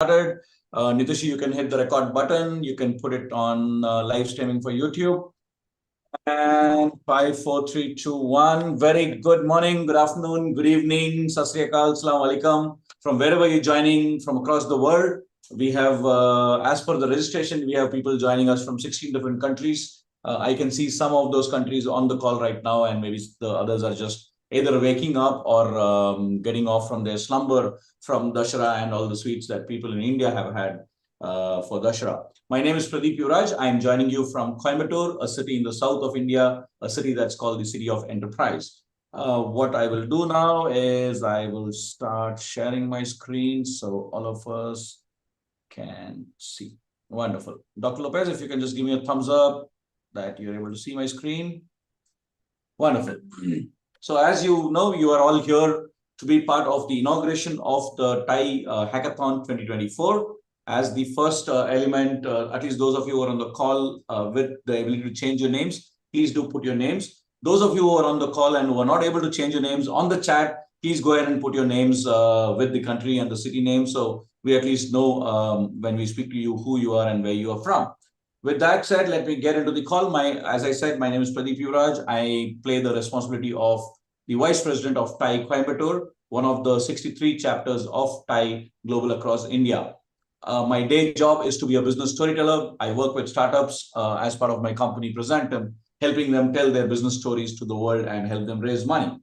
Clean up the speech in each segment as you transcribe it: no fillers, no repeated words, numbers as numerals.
Started. Nitishi, you can hit the record button. You can put it on live streaming for YouTube. And 5, 4, 3, 2, 1. Very good morning, good afternoon, good evening. Sat Sri Akal, Assalamu Alaikum. From wherever you're joining from across the world, we have, as per the registration, we have people joining us from 16 different countries. I can see some of those countries on the call right now, and maybe the others are just either waking up or getting off from their slumber from Dashera and all the sweets that people in India have had for Dashera. My name is Pradeep Yuvaraj. I am joining you from Coimbatore, a city in the south of India, a city that's called the City of Enterprise. What I will do now is I will start sharing my screen so all of us can see. Wonderful. Dr. Lopez, if you can just give me a thumbs up that you're able to see my screen. Wonderful. So as you know, you are all here to be part of the inauguration of the TiE Hackathon 2024. As the first element, at least those of you who are on the call with the ability to change your names, please do put your names. Those of you who are on the call and who are not able to change your names on the chat, please go ahead and put your names with the country and the city name, so we at least know when we speak to you who you are and where you are from. With that said, let me get into the call. As I said, my name is Pradeep Yuvaraj. I play the responsibility of the Vice President of TiE Coimbatore, one of the 63 chapters of TiE Global across India. My day job is to be a business storyteller. I work with startups as part of my company, Presentum, helping them tell their business stories to the world and help them raise money.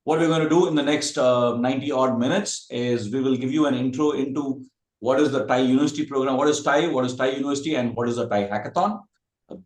What we're going to do in the next 90 odd minutes is we will give you an intro into what is the TiE University program, what is TiE University, and what is the TiE Hackathon.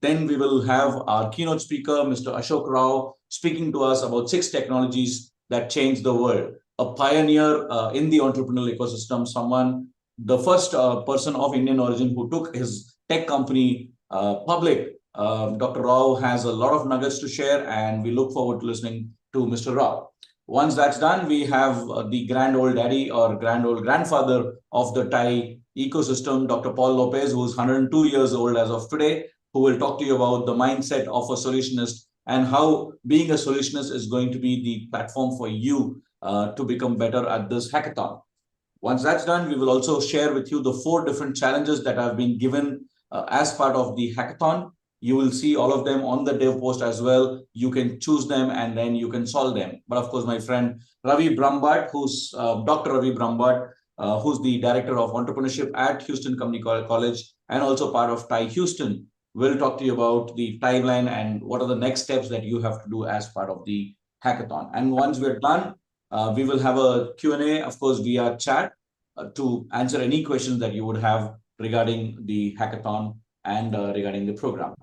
Then we will have our keynote speaker, Mr. Ashok Rao, speaking to us about 6 technologies that change the world. A pioneer in the entrepreneurial ecosystem, the first person of Indian origin who took his tech company public. Dr. Rao has a lot of nuggets to share, and we look forward to listening to Mr. Rao. Once that's done, we have the grand old daddy or grand old grandfather of the TiE ecosystem, Dr. Paul Lopez, who's 102 years old as of today, who will talk to you about the mindset of a solutionist and how being a solutionist is going to be the platform for you to become better at this hackathon. Once that's done, we will also share with you the 4 different challenges that have been given as part of the hackathon. You will see all of them on the dev post as well. You can choose them and then you can solve them. But of course, my friend Ravi Brahmbhatt, who's Dr. Ravi Brahmbhatt, who's the Director of Entrepreneurship at Houston Community College and also part of TiE Houston, will talk to you about the timeline and what are the next steps that you have to do as part of the hackathon. And once we're done, we will have a Q&A, of course, via chat to answer any questions that you would have regarding the hackathon and regarding the program.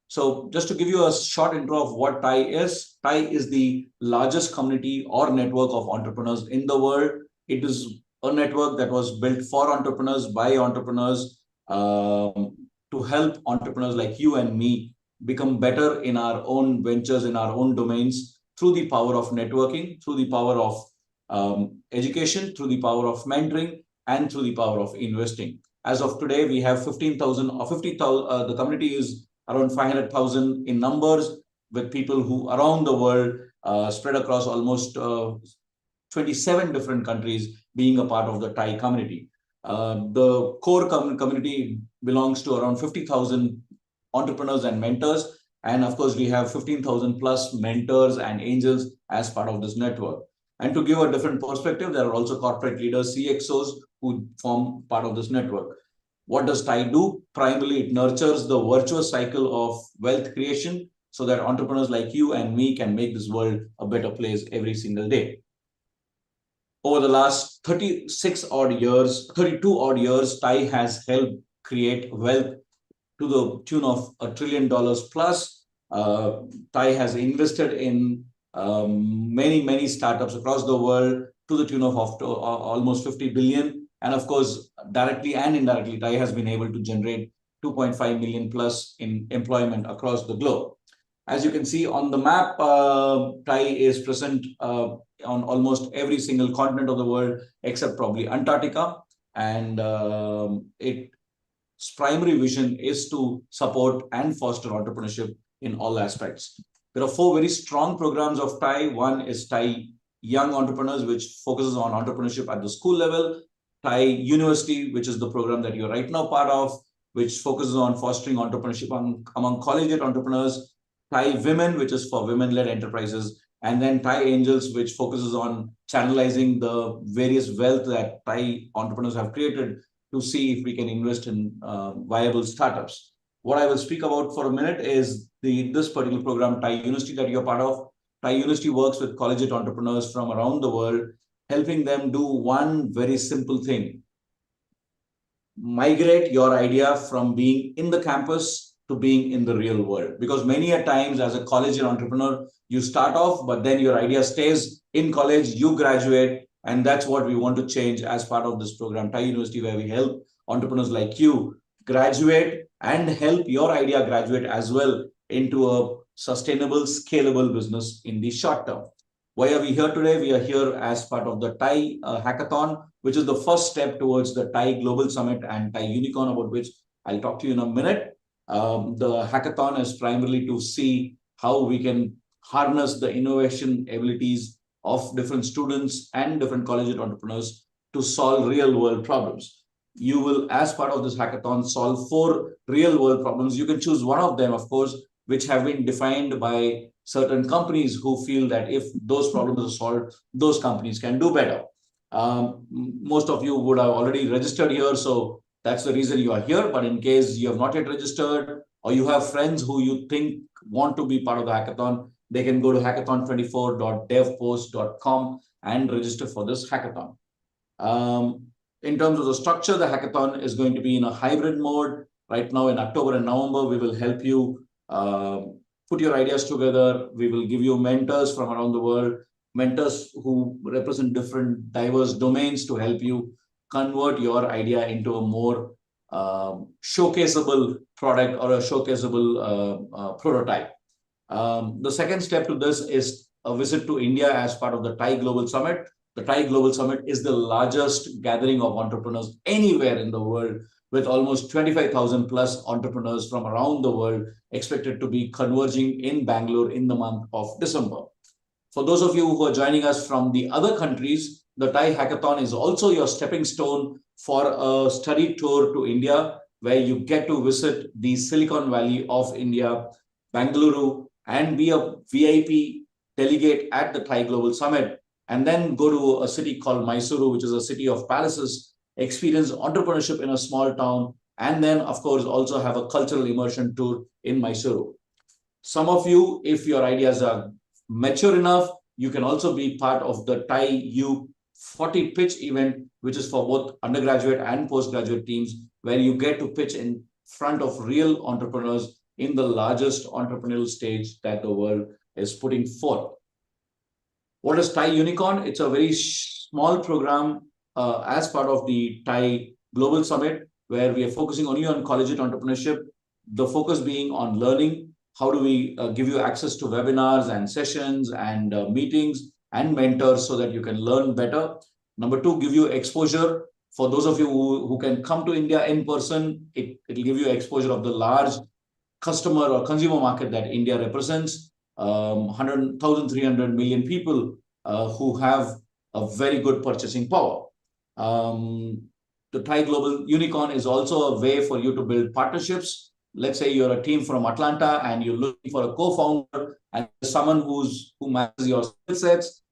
So just to give you a short intro of what TiE is the largest community or network of entrepreneurs in the world. It is a network that was built for entrepreneurs, by entrepreneurs, to help entrepreneurs like you and me become better in our own ventures, in our own domains, through the power of networking, through the power of education, through the power of mentoring, and through the power of investing. As of today, we have 15,000 or 50,000. The community is around 500,000 in numbers, with people who around the world spread across almost 27 different countries being a part of the TiE community. The core community belongs to around 50,000 entrepreneurs and mentors. And of course, we have 15,000 plus mentors and angels as part of this network. And to give a different perspective, there are also corporate leaders, CXOs, who form part of this network. What does TiE do? Primarily, it nurtures the virtuous cycle of wealth creation so that entrepreneurs like you and me can make this world a better place every single day. Over the last 32 odd years, TiE has helped create wealth to the tune of $1 trillion plus. TiE has invested in many startups across the world to the tune of almost 50 billion. And of course, directly and indirectly, TiE has been able to generate 2.5 million plus in employment across the globe. As you can see on the map, TiE is present on almost every single continent of the world, except probably Antarctica. And its primary vision is to support and foster entrepreneurship in all aspects. There are 4 very strong programs of TiE. One is TiE Young Entrepreneurs, which focuses on entrepreneurship at the school level. TiE University, which is the program that you're right now part of, which focuses on fostering entrepreneurship among collegiate entrepreneurs. TiE Women, which is for women-led enterprises. And then TiE Angels, which focuses on channelizing the various wealth that TiE entrepreneurs have created to see if we can invest in viable startups. What I will speak about for a minute is this particular program, TiE University, that you're part of. TiE University works with collegiate entrepreneurs from around the world, helping them do one very simple thing: migrate your idea from being in the campus to being in the real world. Because many a times as a collegiate entrepreneur, you start off, but then your idea stays in college, you graduate, and that's what we want to change as part of this program, TiE University, where we help entrepreneurs like you graduate and help your idea graduate as well into a sustainable, scalable business in the short term. Why are we here today? We are here as part of the TiE Hackathon, which is the first step towards the TiE Global Summit and TiE Unicorn, about which I'll talk to you in a minute. The hackathon is primarily to see how we can harness the innovation abilities of different students and different collegiate entrepreneurs to solve real-world problems. You will, as part of this hackathon, solve 4 real-world problems. You can choose one of them, of course, which have been defined by certain companies who feel that if those problems are solved, those companies can do better. Most of you would have already registered here, so that's the reason you are here. But in case you have not yet registered, or you have friends who you think want to be part of the hackathon, they can go to hackathon24.devpost.com and register for this hackathon. In terms of the structure, the hackathon is going to be in a hybrid mode. Right now in October and November, we will help you put your ideas together. We will give you mentors from around the world, mentors who represent different diverse domains to help you convert your idea into a more showcaseable product or a showcaseable prototype. The second step to this is a visit to India as part of the TiE Global Summit. The TiE Global Summit is the largest gathering of entrepreneurs anywhere in the world, with almost 25,000 plus entrepreneurs from around the world expected to be converging in Bangalore in the month of December. For those of you who are joining us from the other countries, the TiE Hackathon is also your stepping stone for a study tour to India, where you get to visit the Silicon Valley of India, Bangalore, and be a VIP delegate at the TiE Global Summit, and then go to a city called Mysuru, which is a city of palaces, experience entrepreneurship in a small town, and then, of course, also have a cultural immersion tour in Mysuru. Some of you, if your ideas are mature enough, you can also be part of the TiE U 40 pitch event, which is for both undergraduate and postgraduate teams, where you get to pitch in front of real entrepreneurs in the largest entrepreneurial stage that the world is putting forth. What is TiE Unicorn? It's a very small program as part of the TiE Global Summit, where we are focusing only on collegiate entrepreneurship, the focus being on learning. How do we give you access to webinars and sessions and meetings and mentors so that you can learn better? Number 2, give you exposure. For those of you who can come to India in person, it will give you exposure of the large customer or consumer market that India represents. 1,300 million people who have a very good purchasing power. The TiE Global Unicorn is also a way for you to build partnerships. Let's say you're a team from Atlanta and you're looking for a co-founder and someone who matches your skill sets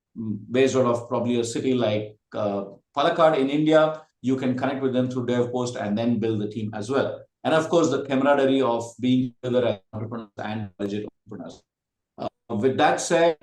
based out of probably a city like Palakkad in India. You can connect with them through DevPost and then build the team as well. And of course, the camaraderie of being together as entrepreneurs and budget entrepreneurs. With that said,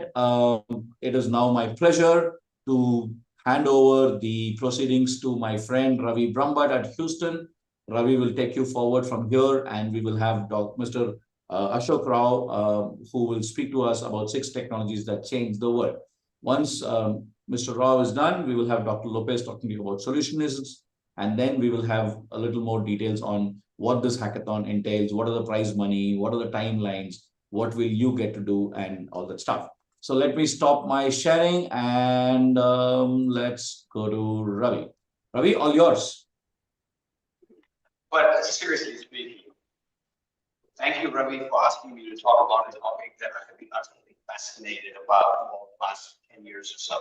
it is now my pleasure to hand over the proceedings to my friend Ravi Brahmbhatt at Houston. Ravi will take you forward from here, and we will have Mr. Ashok Rao, who will speak to us about 6 technologies that change the world. Once Mr. Rao is done, we will have Dr. Lopez talking to you about solutionisms, and then we will have a little more details on what this hackathon entails, what are the prize money, what are the timelines, what will you get to do, and all that stuff. So let me stop my sharing and let's go to Ravi. Ravi, all yours. But seriously speaking, thank you, Ravi, for asking me to talk about a topic that I have been utterly fascinated about for the last 10 years or so.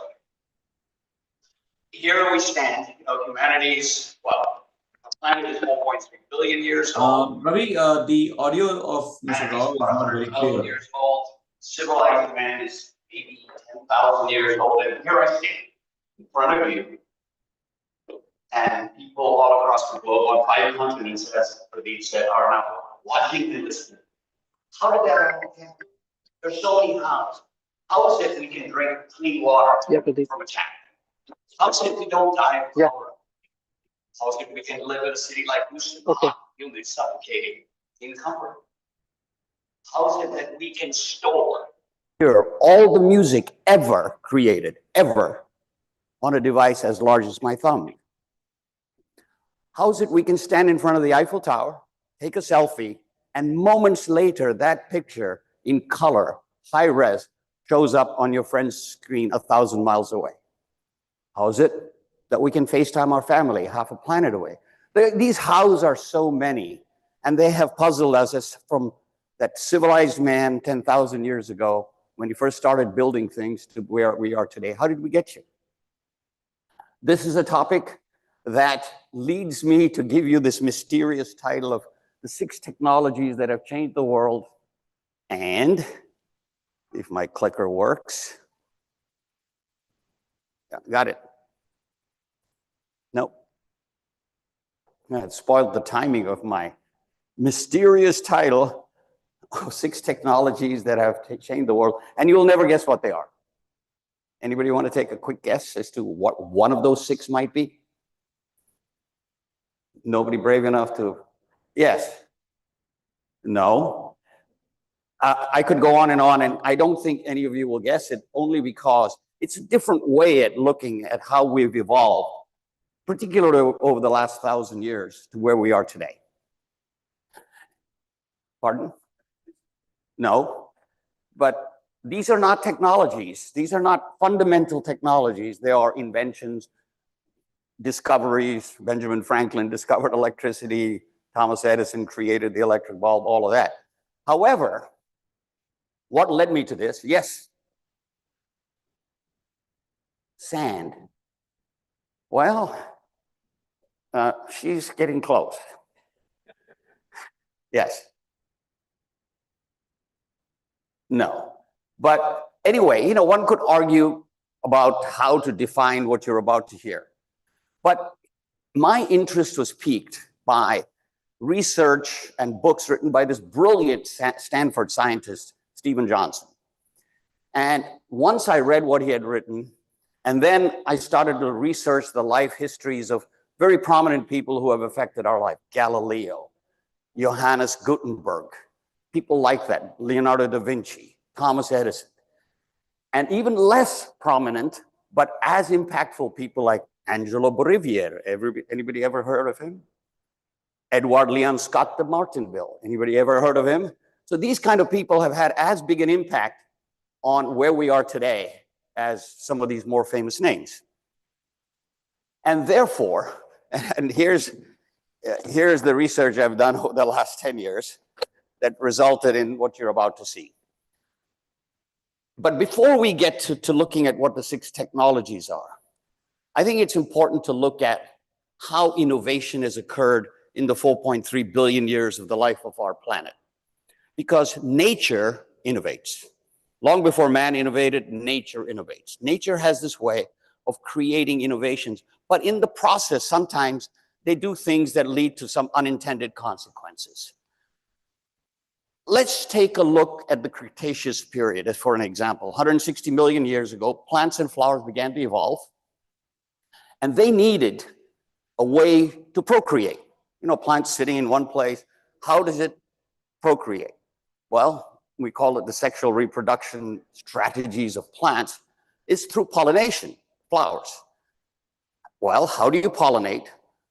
here we stand. Humanity's, well, the planet is 4.3 billion years old. Ravi, the audio of Mr. Rao is not very clear. Years old. Civilized man is maybe 10,000 years old. And here I stand in front of you. And people all across the globe on 5 continents, as Pradeep said, are now watching and listening. How did that happen? There's so many hows. How is it we can drink clean water from a tap? How is it we don't die of cholera? How is it we can live in a city like Houston, humidly suffocating in comfort? How is it that we can store all the music ever created, ever, on a device as large as my thumb? How is it we can stand in front of the Eiffel Tower, take a selfie, and moments later, that picture in color, high res, shows up on your friend's screen 1,000 miles away? How is it that we can FaceTime our family half a planet away? These hows are so many, and they have puzzled us from that civilized man 10,000 years ago, when he first started building things, to where we are today. How did we get here? This is a topic that leads me to give you this mysterious title of the 6 technologies that have changed the world. And if my clicker works, yeah, got it. Nope. It spoiled the timing of my mysterious title of 6 technologies that have changed the world, and you'll never guess what they are. Anybody want to take a quick guess as to what one of those 6 might be? Nobody brave enough to? Yes. No. I could go on, and I don't think any of you will guess it, only because it's a different way at looking at how we've evolved, particularly over the last 1,000 years to where we are today. Pardon? No. But these are not technologies. These are not fundamental technologies. They are inventions, discoveries. Benjamin Franklin discovered electricity. Thomas Edison created the electric bulb, all of that. However, what led me to this? Yes. Sand. Well, she's getting close. Yes. No. But anyway, one could argue about how to define what you're about to hear. But my interest was piqued by research and books written by this brilliant Stanford scientist, Stephen Johnson. And once I read what he had written, and then I started to research the life histories of very prominent people who have affected our life: Galileo, Johannes Gutenberg, people like that, Leonardo da Vinci, Thomas Edison, and even less prominent, but as impactful people like Angelo Bolivier. Anybody ever heard of him? Edward Leon Scott de Martinville. Anybody ever heard of him? So these kind of people have had as big an impact on where we are today as some of these more famous names. And therefore, and here's the research I've done over the last 10 years that resulted in what you're about to see. But before we get to looking at what the 6 technologies are, I think it's important to look at how innovation has occurred in the 4.3 billion years of the life of our planet. Because nature innovates. Long before man innovated, nature innovates. Nature has this way of creating innovations, but in the process, sometimes they do things that lead to some unintended consequences. Let's take a look at the Cretaceous period as for an example. 160 million years ago, plants and flowers began to evolve, and they needed a way to procreate. Plants sitting in one place, how does it procreate? Well, we call it the sexual reproduction strategies of plants, is through pollination, flowers. Well, how do you pollinate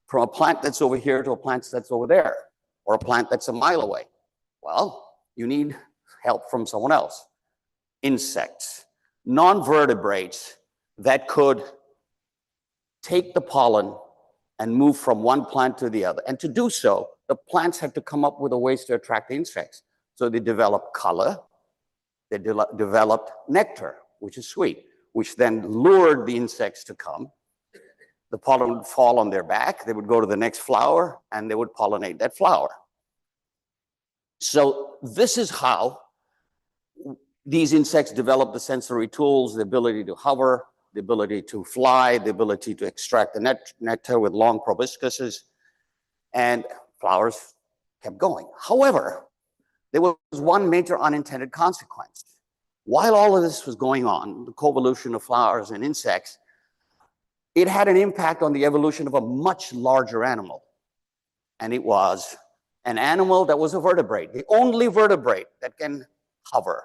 from a plant that's over here to a plant that's over there, or a plant that's a mile away? Well, you need help from someone else. Insects, non-vertebrates that could take the pollen and move from one plant to the other. And to do so, the plants have to come up with ways to attract the insects. So they develop color, they developed nectar, which is sweet, which then lured the insects to come. The pollen would fall on their back. They would go to the next flower and they would pollinate that flower. So this is how these insects develop the sensory tools, the ability to hover, the ability to fly, the ability to extract the nectar with long proboscises, and flowers kept going. However, there was one major unintended consequence. While all of this was going on, the coevolution of flowers and insects, it had an impact on the evolution of a much larger animal. And it was an animal that was a vertebrate, the only vertebrate that can hover.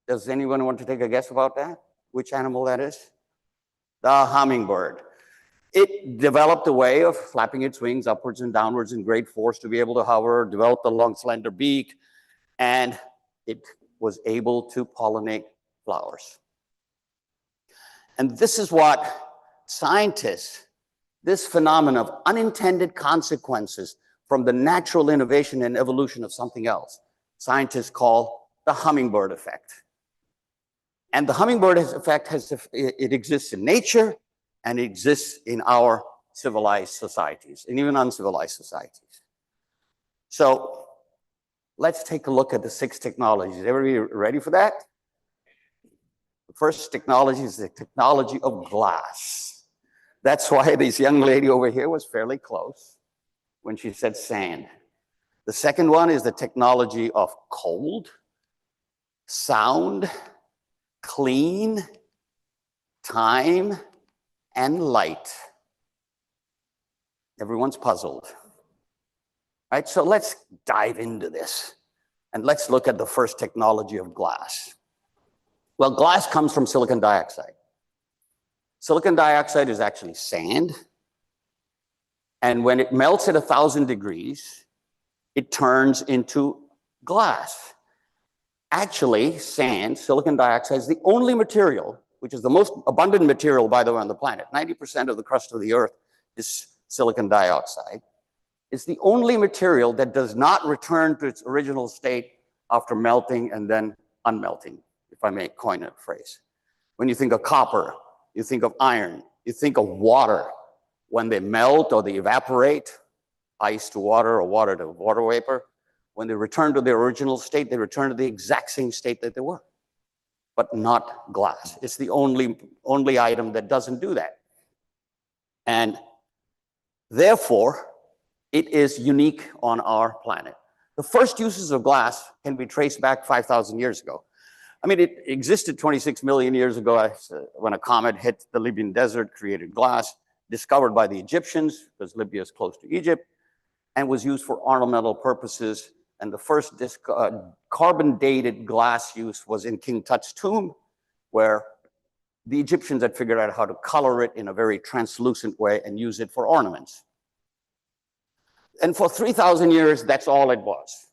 Does anyone want to take a guess about that? Which animal that is? The hummingbird. It developed a way of flapping its wings upwards and downwards in great force to be able to hover, developed a long, slender beak, and it was able to pollinate flowers. And this is what scientists, this phenomenon of unintended consequences from the natural innovation and evolution of something else, scientists call the hummingbird effect. And the hummingbird effect it exists in nature and it exists in our civilized societies and even uncivilized societies. So let's take a look at the 6 technologies. Everybody ready for that? The first technology is the technology of glass. That's why this young lady over here was fairly close when she said sand. The second one is the technology of cold, sound, clean, time, and light. Everyone's puzzled. Right, so let's dive into this and let's look at the first technology of glass. Well, glass comes from silicon dioxide. Silicon dioxide is actually sand. And when it melts at 1,000 degrees, it turns into glass. Actually, sand, silicon dioxide, is the only material, which is the most abundant material, by the way, on the planet. 90% of the crust of the Earth is silicon dioxide. It's the only material that does not return to its original state after melting and then unmelting, if I may coin a phrase. When you think of copper, you think of iron, you think of water. When they melt or they evaporate, ice to water or water to water vapor, when they return to their original state, they return to the exact same state that they were, but not glass. It's the only item that doesn't do that. And therefore, it is unique on our planet. The first uses of glass can be traced back 5,000 years ago. I mean, it existed 26 million years ago when a comet hit the Libyan desert, created glass, discovered by the Egyptians, because Libya is close to Egypt, and was used for ornamental purposes. And the first carbon-dated glass use was in King Tut's tomb, where the Egyptians had figured out how to color it in a very translucent way and use it for ornaments. And for 3,000 years, that's all it was.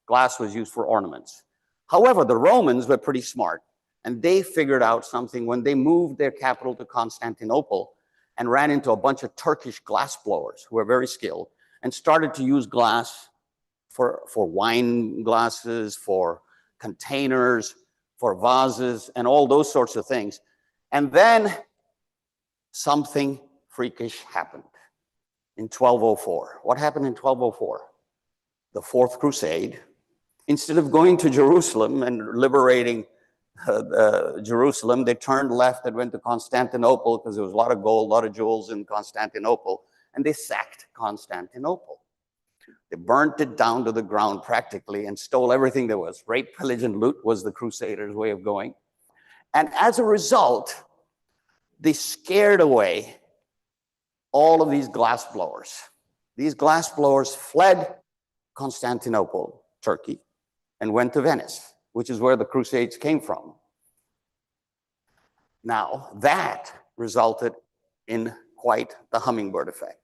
Glass was used for ornaments. However, the Romans were pretty smart, and they figured out something when they moved their capital to Constantinople and ran into a bunch of Turkish glass blowers who were very skilled and started to use glass for wine glasses, for containers, for vases, and all those sorts of things. And then something freakish happened in 1204. What happened in 1204? The Fourth Crusade. Instead of going to Jerusalem and liberating Jerusalem, they turned left and went to Constantinople because there was a lot of gold, a lot of jewels in Constantinople, and they sacked Constantinople. They burnt it down to the ground practically and stole everything there was. Rape, pillage, and loot was the Crusaders' way of going. And as a result, they scared away all of these glass blowers. These glass blowers fled Constantinople, Turkey, and went to Venice, which is where the Crusades came from. Now, that resulted in quite the hummingbird effect.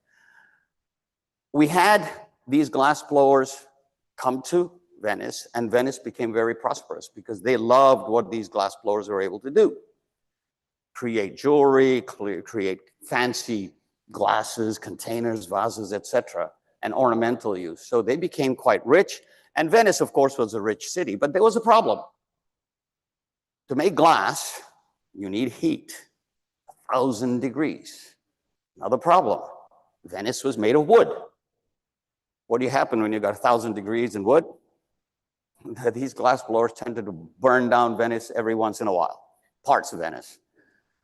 We had these glass blowers come to Venice, and Venice became very prosperous because they loved what these glass blowers were able to do. Create jewelry, create fancy glasses, containers, vases, etc., and ornamental use. So they became quite rich. And Venice, of course, was a rich city, but there was a problem. To make glass, you need heat, 1,000 degrees. Another problem, Venice was made of wood. What do you happen when you got 1,000 degrees in wood? These glass blowers tended to burn down Venice every once in a while, parts of Venice.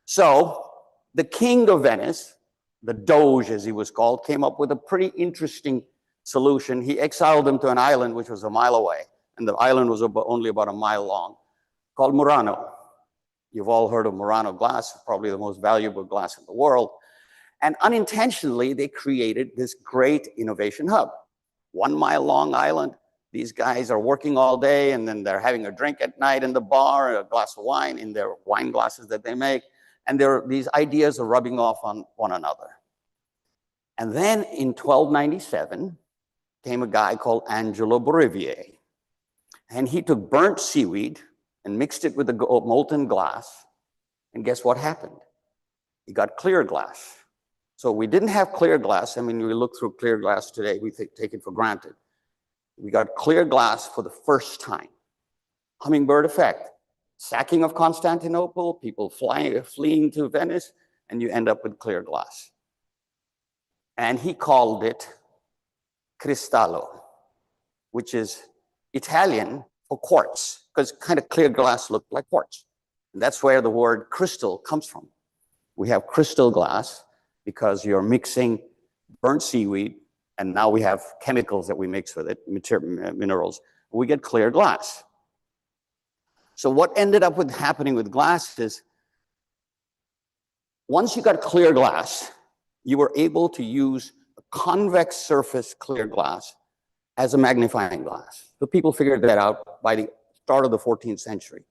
So the king of Venice, the Doge as he was called, came up with a pretty interesting solution. He exiled them to an island which was a mile away, and the island was only about a mile long, called Murano. You've all heard of Murano glass, probably the most valuable glass in the world. And unintentionally, they created this great innovation hub. 1 mile long island. These guys are working all day, and then they're having a drink at night in the bar, a glass of wine in their wine glasses that they make. And these ideas are rubbing off on one another. And then in 1297 came a guy called Angelo Bolivier. And he took burnt seaweed and mixed it with the molten glass. And guess what happened? He got clear glass. So we didn't have clear glass. I mean, we look through clear glass today, we take it for granted. We got clear glass for the first time. Hummingbird effect. Sacking of Constantinople, people fleeing to Venice, and you end up with clear glass. And he called it cristallo, which is Italian for quartz, because kind of clear glass looked like quartz. And that's where the word crystal comes from. We have crystal glass because you're mixing burnt seaweed, and now we have chemicals that we mix with it, minerals. We get clear glass. So what ended up happening with glass is, once you got clear glass, you were able to use a convex surface clear glass as a magnifying glass. So people figured that out by the start of the 14th century.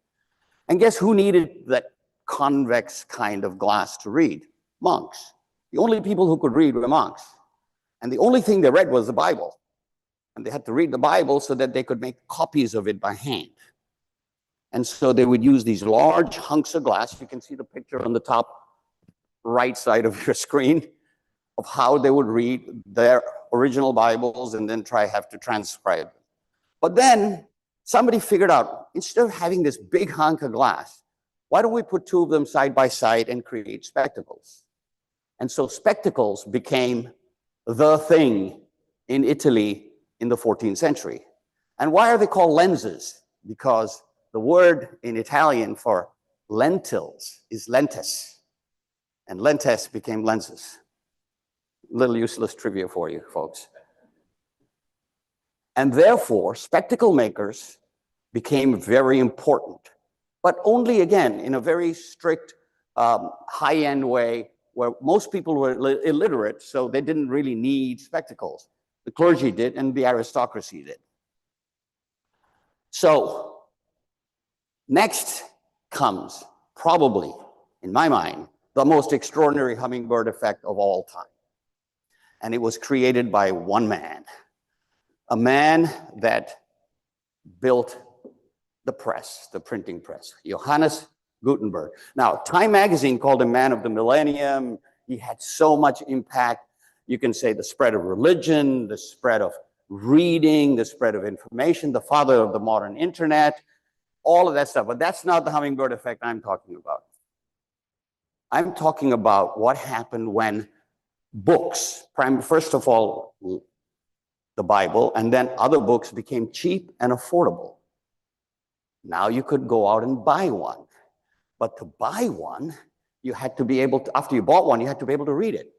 And guess who needed that convex kind of glass to read? Monks. The only people who could read were monks. And the only thing they read was the Bible. And they had to read the Bible so that they could make copies of it by hand. And so they would use these large hunks of glass. You can see the picture on the top right side of your screen of how they would read their original Bibles and then have to transcribe them. But then somebody figured out, instead of having this big hunk of glass, why don't we put two of them side by side and create spectacles? And so spectacles became the thing in Italy in the 14th century. And why are they called lenses? Because the word in Italian for lentils is lentes, and lentes became lenses. Little useless trivia for you folks. And therefore, spectacle makers became very important, but only, again, in a very strict, high-end way where most people were illiterate, so they didn't really need spectacles. The clergy did, and the aristocracy did. So next comes, probably, in my mind, the most extraordinary hummingbird effect of all time. And it was created by one man, a man that built the press, the printing press, Johannes Gutenberg. Now, Time magazine called him man of the millennium. He had so much impact. You can say the spread of religion, the spread of reading, the spread of information, the father of the modern internet, all of that stuff. But that's not the hummingbird effect I'm talking about. I'm talking about what happened when books, first of all, the Bible, and then other books became cheap and affordable. Now you could go out and buy one. But to buy one, you had to be able to, after you bought one, you had to be able to read it.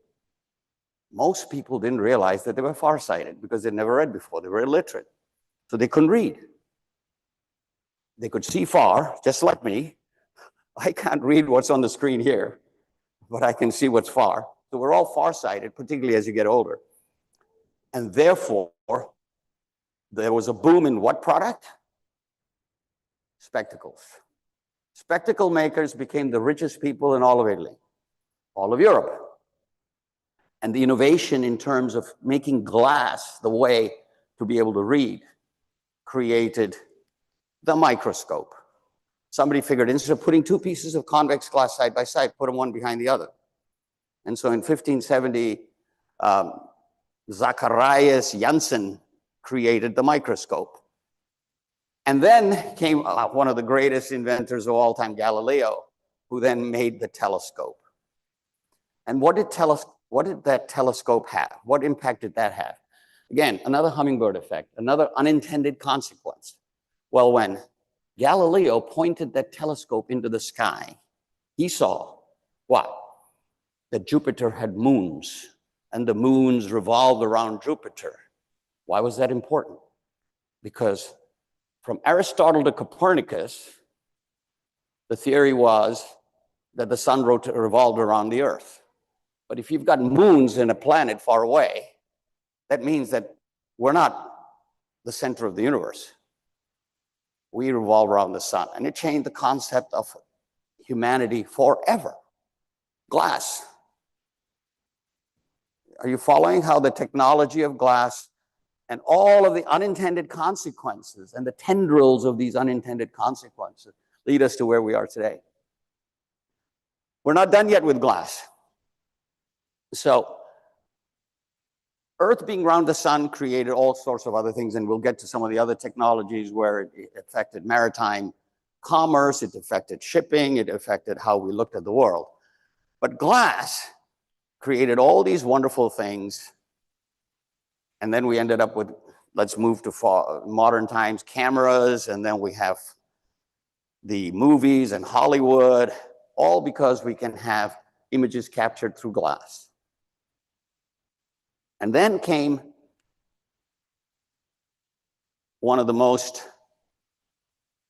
Most people didn't realize that they were farsighted because they'd never read before. They were illiterate. So they couldn't read. They could see far, just like me. I can't read what's on the screen here, but I can see what's far. So we're all farsighted, particularly as you get older. And therefore, there was a boom in what product? Spectacles. Spectacle makers became the richest people in all of Italy, all of Europe. And the innovation in terms of making glass the way to be able to read created the microscope. Somebody figured, instead of putting two pieces of convex glass side by side, put them one behind the other. And so in 1570, Zacharias Janssen created the microscope. And then came one of the greatest inventors of all time, Galileo, who then made the telescope. And what what did that telescope have? What impact did that have? Again, another hummingbird effect, another unintended consequence. Well, when Galileo pointed that telescope into the sky, he saw what? That Jupiter had moons, and the moons revolved around Jupiter. Why was that important? Because from Aristotle to Copernicus, the theory was that the sun revolved around the earth. But if you've got moons in a planet far away, that means that we're not the center of the universe. We revolve around the sun. And it changed the concept of humanity forever. Glass. Are you following how the technology of glass and all of the unintended consequences and the tendrils of these unintended consequences lead us to where we are today? We're not done yet with glass. So, Earth being around the sun created all sorts of other things, and we'll get to some of the other technologies where it affected maritime commerce, it affected shipping, it affected how we looked at the world. But glass created all these wonderful things, and then we ended up with, let's move to modern times, cameras, and then we have the movies and Hollywood, all because we can have images captured through glass. And then came one of the most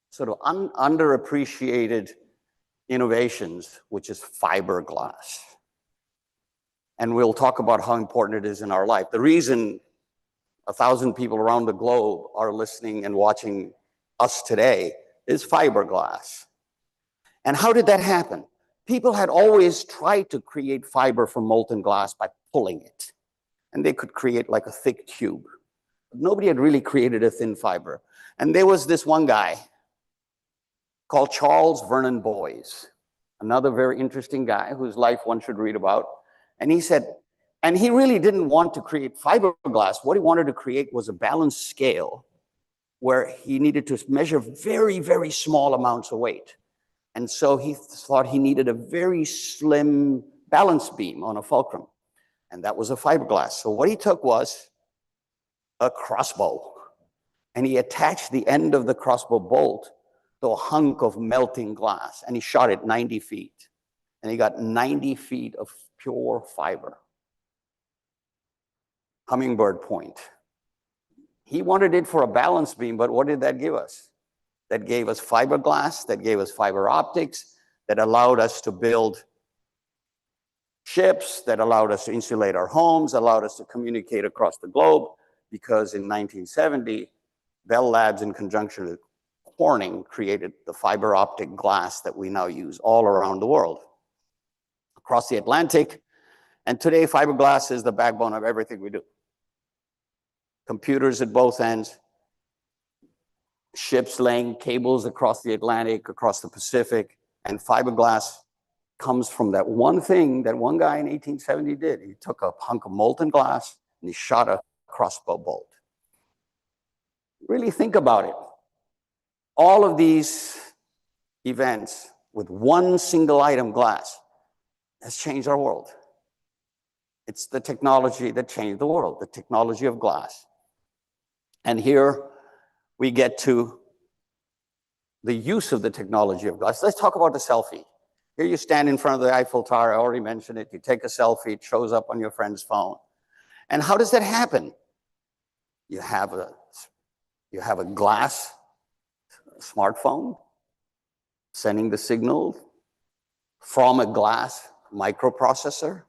sort of underappreciated innovations, which is fiberglass. And we'll talk about how important it is in our life. The reason 1,000 people around the globe are listening and watching us today is fiberglass. And how did that happen? People had always tried to create fiber from molten glass by pulling it. And they could create like a thick tube. But nobody had really created a thin fiber. And there was this one guy called Charles Vernon Boys, another very interesting guy whose life one should read about. And he said, and he really didn't want to create fiberglass. What he wanted to create was a balanced scale where he needed to measure very, very small amounts of weight. And so he thought he needed a very slim balance beam on a fulcrum. And that was a fiberglass. So what he took was a crossbow. And he attached the end of the crossbow bolt to a hunk of melting glass. And he shot it 90 feet. And he got 90 feet of pure fiber. Hummingbird point. He wanted it for a balance beam, but what did that give us? That gave us fiberglass, that gave us fiber optics, that allowed us to build ships, that allowed us to insulate our homes, allowed us to communicate across the globe, because in 1970, Bell Labs, in conjunction with Corning, created the fiber optic glass that we now use all around the world, across the Atlantic. And today, fiberglass is the backbone of everything we do. Computers at both ends, ships laying cables across the Atlantic, across the Pacific, and fiberglass comes from that one thing that one guy in 1870 did. He took a hunk of molten glass and he shot a crossbow bolt. Really think about it. All of these events with one single item, glass, has changed our world. It's the technology that changed the world, the technology of glass. And here we get to the use of the technology of glass. Let's talk about the selfie. Here you stand in front of the Eiffel Tower, I already mentioned it, you take a selfie, it shows up on your friend's phone. And how does that happen? You have a glass smartphone sending the signal from a glass microprocessor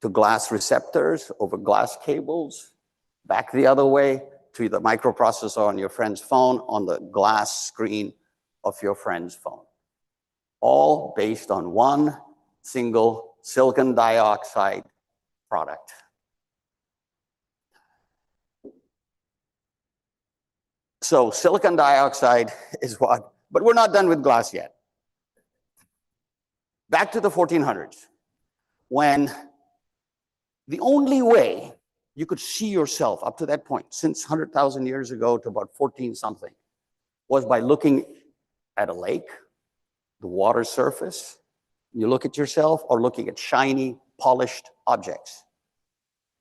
to glass receptors over glass cables, back the other way to the microprocessor on your friend's phone on the glass screen of your friend's phone. All based on one single silicon dioxide product. So silicon dioxide is what, but we're not done with glass yet. Back to the 1400s, when the only way you could see yourself up to that point, since 100,000 years ago to about 14 something, was by looking at a lake, the water surface, you look at yourself, or looking at shiny polished objects.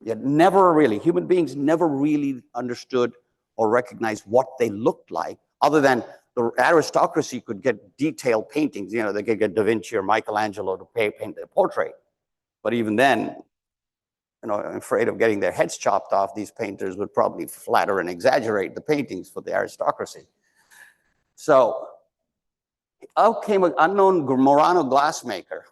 Yet never really, human beings never really understood or recognized what they looked like, other than the aristocracy could get detailed paintings. You know, they could get Da Vinci or Michelangelo to paint their portrait. But even then, you know, I'm afraid of getting their heads chopped off, these painters would probably flatter and exaggerate the paintings for the aristocracy. So out came an unknown Murano glassmaker,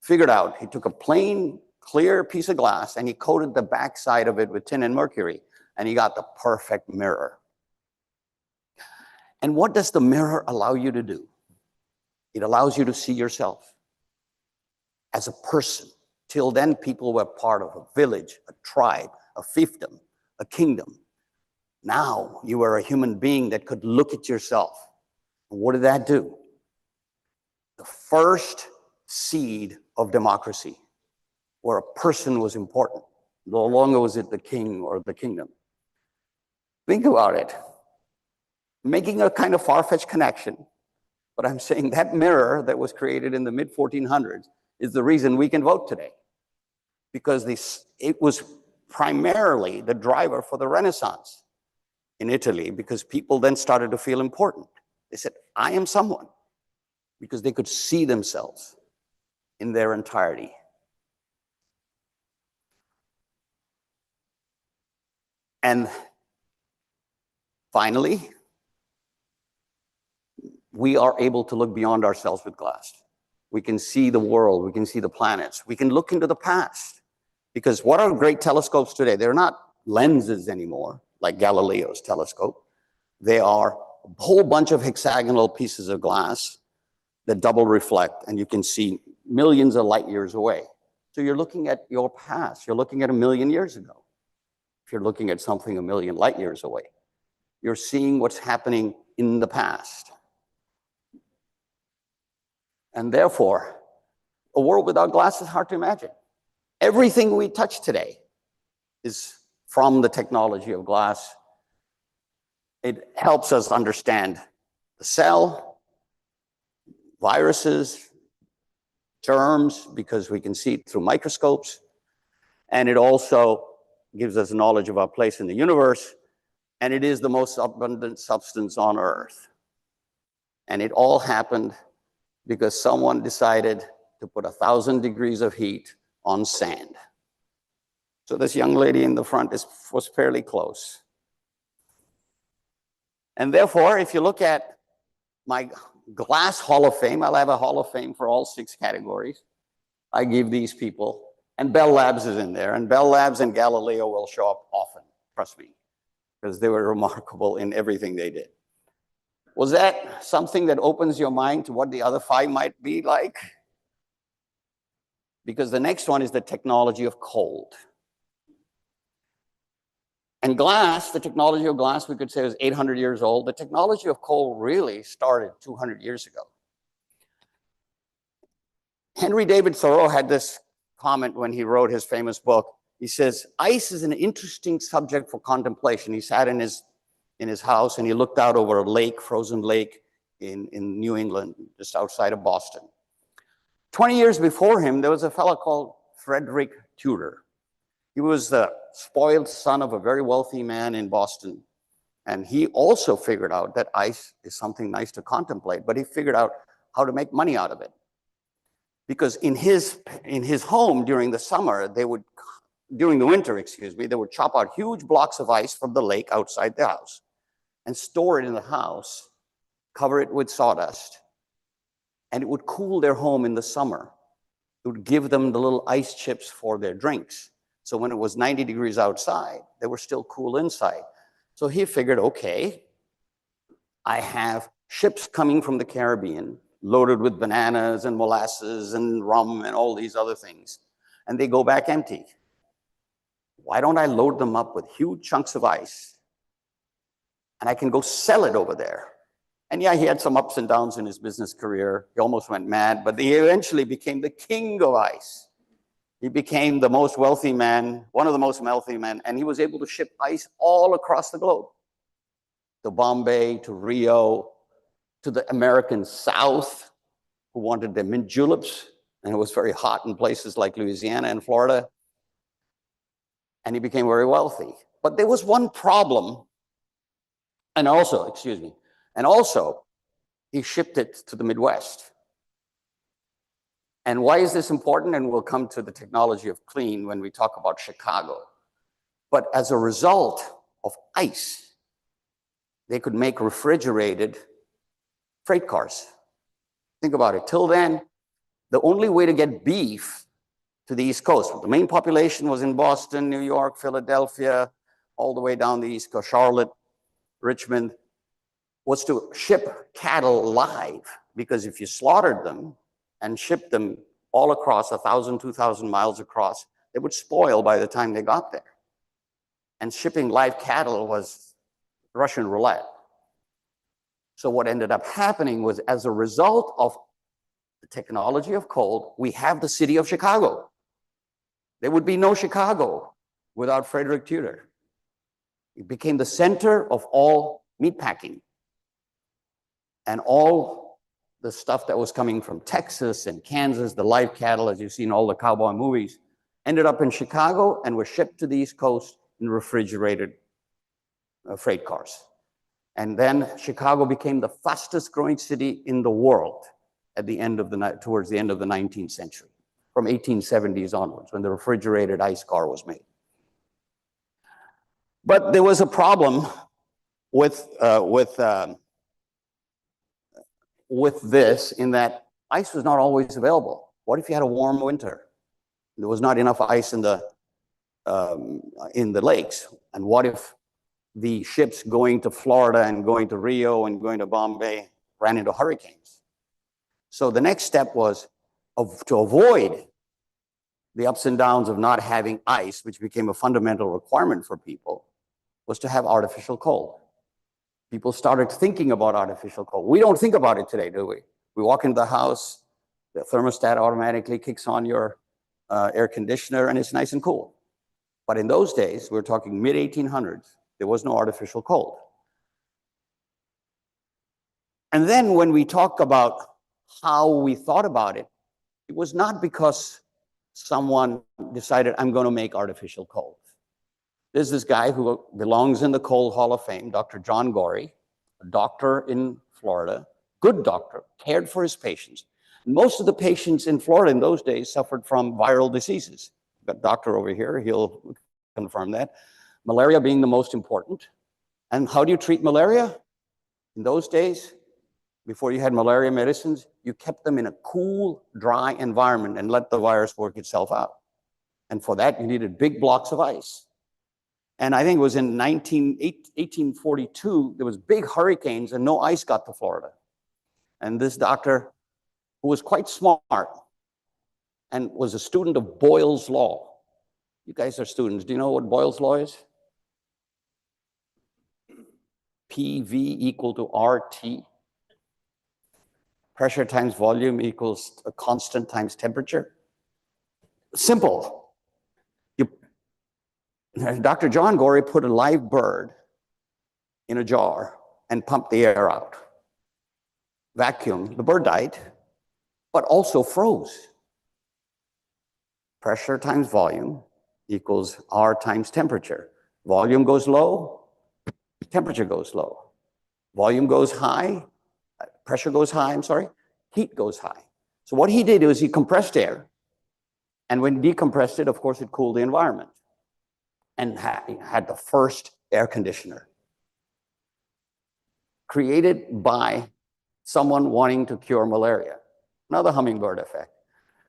figured out, he took a plain, clear piece of glass and he coated the backside of it with tin and mercury, and he got the perfect mirror. And what does the mirror allow you to do? It allows you to see yourself as a person. Till then, people were part of a village, a tribe, a fiefdom, a kingdom. Now you are a human being that could look at yourself. And what did that do? The first seed of democracy, where a person was important. No longer was it the king or the kingdom. Think about it. Making a kind of far-fetched connection, but I'm saying that mirror that was created in the mid-1400s is the reason we can vote today. Because it was primarily the driver for the Renaissance in Italy, because people then started to feel important. They said, I am someone, because they could see themselves in their entirety. And finally, we are able to look beyond ourselves with glass. We can see the world, we can see the planets, we can look into the past. Because what are great telescopes today? They're not lenses anymore, like Galileo's telescope. They are a whole bunch of hexagonal pieces of glass that double reflect, and you can see millions of light years away. So you're looking at your past. You're looking at 1,000,000 years ago. If you're looking at something 1,000,000 light years away, you're seeing what's happening in the past. And therefore, a world without glass is hard to imagine. Everything we touch today is from the technology of glass. It helps us understand the cell, viruses, germs, because we can see it through microscopes. And it also gives us knowledge of our place in the universe. And it is the most abundant substance on Earth. And it all happened because someone decided to put 1,000 degrees of heat on sand. So this young lady in the front was fairly close. And therefore, if you look at my glass Hall of Fame, I'll have a Hall of Fame for all 6 categories. I give these people, and Bell Labs is in there, and Bell Labs and Galileo will show up often, trust me, because they were remarkable in everything they did. Was that something that opens your mind to what the other 5 might be like? Because the next one is the technology of cold. And glass, the technology of glass, we could say is 800 years old. The technology of coal really started 200 years ago. Henry David Thoreau had this comment when he wrote his famous book. He says, ice is an interesting subject for contemplation. He sat in his house and he looked out over a lake, frozen lake in New England, just outside of Boston. 20 years before him, there was a fellow called Frederick Tudor. He was the spoiled son of a very wealthy man in Boston. And he also figured out that ice is something nice to contemplate, but he figured out how to make money out of it. Because in his home during the summer, during the winter, they would chop out huge blocks of ice from the lake outside the house and store it in the house, cover it with sawdust, and it would cool their home in the summer. It would give them the little ice chips for their drinks. So when it was 90 degrees outside, they were still cool inside. So he figured, okay, I have ships coming from the Caribbean loaded with bananas and molasses and rum and all these other things, and they go back empty. Why don't I load them up with huge chunks of ice and I can go sell it over there? And yeah, he had some ups and downs in his business career. He almost went mad, but he eventually became the king of ice. He became the most wealthy man, one of the most wealthy men, and he was able to ship ice all across the globe. To Bombay, to Rio, to the American South, who wanted their mint juleps. and it was very hot in places like Louisiana and Florida. And he became very wealthy. But there was one problem, and also, he shipped it to the Midwest. And why is this important? And we'll come to the technology of clean when we talk about Chicago. But as a result of ice, they could make refrigerated freight cars. Think about it. Till then, the only way to get beef to the East Coast, the main population was in Boston, New York, Philadelphia, all the way down the East Coast, Charlotte, Richmond, was to ship cattle live. Because if you slaughtered them and shipped them all across 1,000, 2,000 miles across, they would spoil by the time they got there. And shipping live cattle was Russian roulette. So what ended up happening was, as a result of the technology of cold, we have the city of Chicago. There would be no Chicago without Frederick Tudor. It became the center of all meatpacking. And all the stuff that was coming from Texas and Kansas, the live cattle, as you see in all the cowboy movies, ended up in Chicago and were shipped to the East Coast in refrigerated freight cars. And then Chicago became the fastest growing city in the world at the end of towards the end of the 19th century, from 1870s onwards, when the refrigerated ice car was made. But there was a problem with this, in that ice was not always available. What if you had a warm winter? There was not enough ice in the lakes. And what if the ships going to Florida and going to Rio and going to Bombay ran into hurricanes? So the next step was to avoid the ups and downs of not having ice, which became a fundamental requirement for people, was to have artificial cold. People started thinking about artificial cold. We don't think about it today, do we? We walk into the house, the thermostat automatically kicks on your air conditioner, and it's nice and cool. But in those days, we're talking mid-1800s, there was no artificial cold. And then when we talk about how we thought about it, it was not because someone decided, I'm going to make artificial cold. There's this guy who belongs in the Cold Hall of Fame, Dr. John Gorey, a doctor in Florida, good doctor, cared for his patients. Most of the patients in Florida in those days suffered from viral diseases. Got a doctor over here, he'll confirm that. Malaria being the most important. And how do you treat malaria? In those days, before you had malaria medicines, you kept them in a cool, dry environment and let the virus work itself out. And for that, you needed big blocks of ice. And I think it was in 1842, there was big hurricanes and no ice got to Florida. And this doctor, who was quite smart and was a student of Boyle's Law. You guys are students. Do you know what Boyle's Law is? PV equal to RT. Pressure times volume equals a constant times temperature. Simple. Dr. John Gorey put a live bird in a jar and pumped the air out. Vacuum, the bird died, but also froze. Pressure times volume equals R times temperature. Volume goes low, temperature goes low. Volume goes high, pressure goes high, heat goes high. So what he did was he compressed air, and when he decompressed it, of course, it cooled the environment, and had the first air conditioner created by someone wanting to cure malaria. Another hummingbird effect.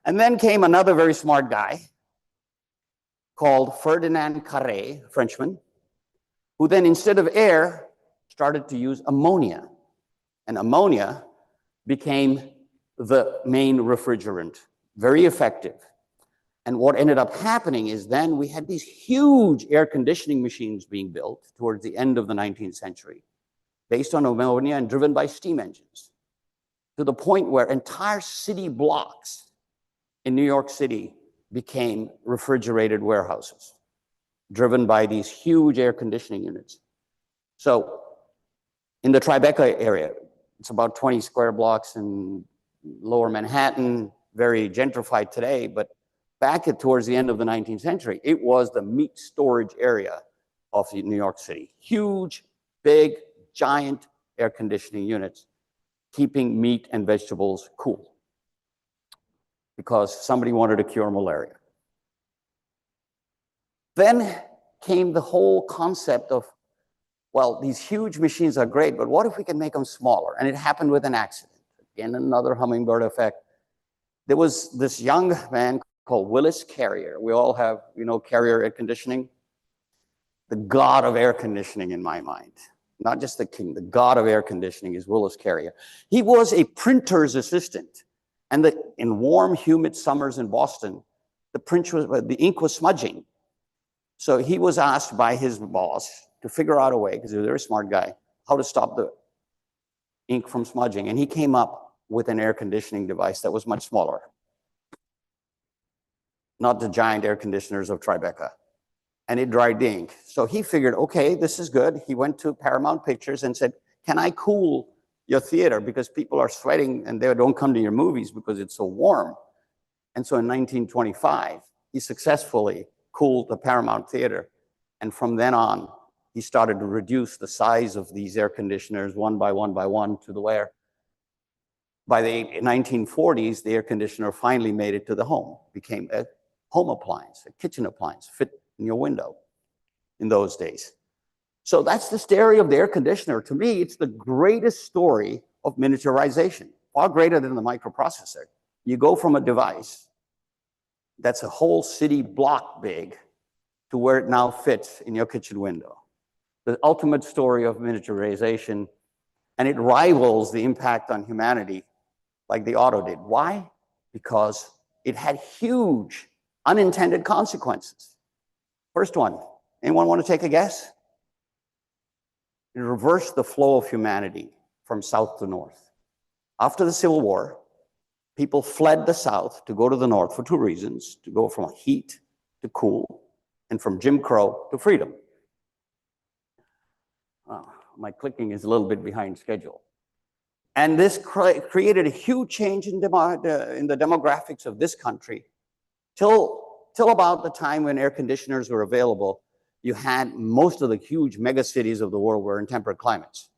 And then came another very smart guy called Ferdinand Carré, Frenchman, who then, instead of air, started to use ammonia. And ammonia became the main refrigerant, very effective. And what ended up happening is then we had these huge air conditioning machines being built towards the end of the 19th century, based on ammonia and driven by steam engines, to the point where entire city blocks in New York City became refrigerated warehouses, driven by these huge air conditioning units. So in the Tribeca area, it's about 20 square blocks in Lower Manhattan, very gentrified today, but back towards the end of the 19th century, it was the meat storage area of New York City. Huge, big, giant air conditioning units, keeping meat and vegetables cool because somebody wanted to cure malaria. Then came the whole concept of, well, these huge machines are great, but what if we can make them smaller? And it happened with an accident. Again, another hummingbird effect. There was this young man called Willis Carrier. We all have, Carrier air conditioning. The god of air conditioning in my mind. Not just the king, the god of air conditioning is Willis Carrier. He was a printer's assistant. And in warm, humid summers in Boston, the ink was smudging. So he was asked by his boss to figure out a way, because he was a very smart guy, how to stop the ink from smudging. And he came up with an air conditioning device that was much smaller. Not the giant air conditioners of Tribeca. And it dried the ink. So he figured, okay, this is good. He went to Paramount Pictures and said, can I cool your theater? Because people are sweating and they don't come to your movies because it's so warm. And so in 1925, he successfully cooled the Paramount Theater. And from then on, he started to reduce the size of these air conditioners one by one to the where by the 1940s, the air conditioner finally made it to the home, became a home appliance, a kitchen appliance, fit in your window in those days. So that's the story of the air conditioner. To me, it's the greatest story of miniaturization, far greater than the microprocessor. You go from a device that's a whole city block big to where it now fits in your kitchen window. The ultimate story of miniaturization, and it rivals the impact on humanity like the auto did. Why? Because it had huge unintended consequences. First one, anyone want to take a guess? It reversed the flow of humanity from south to north. After the Civil War, people fled the south to go to the north for two reasons: to go from heat to cool, and from Jim Crow to freedom. My clicking is a little bit behind schedule. And this created a huge change in the demographics of this country. Till about the time when air conditioners were available, you had most of the huge mega cities of the world were in temperate climates.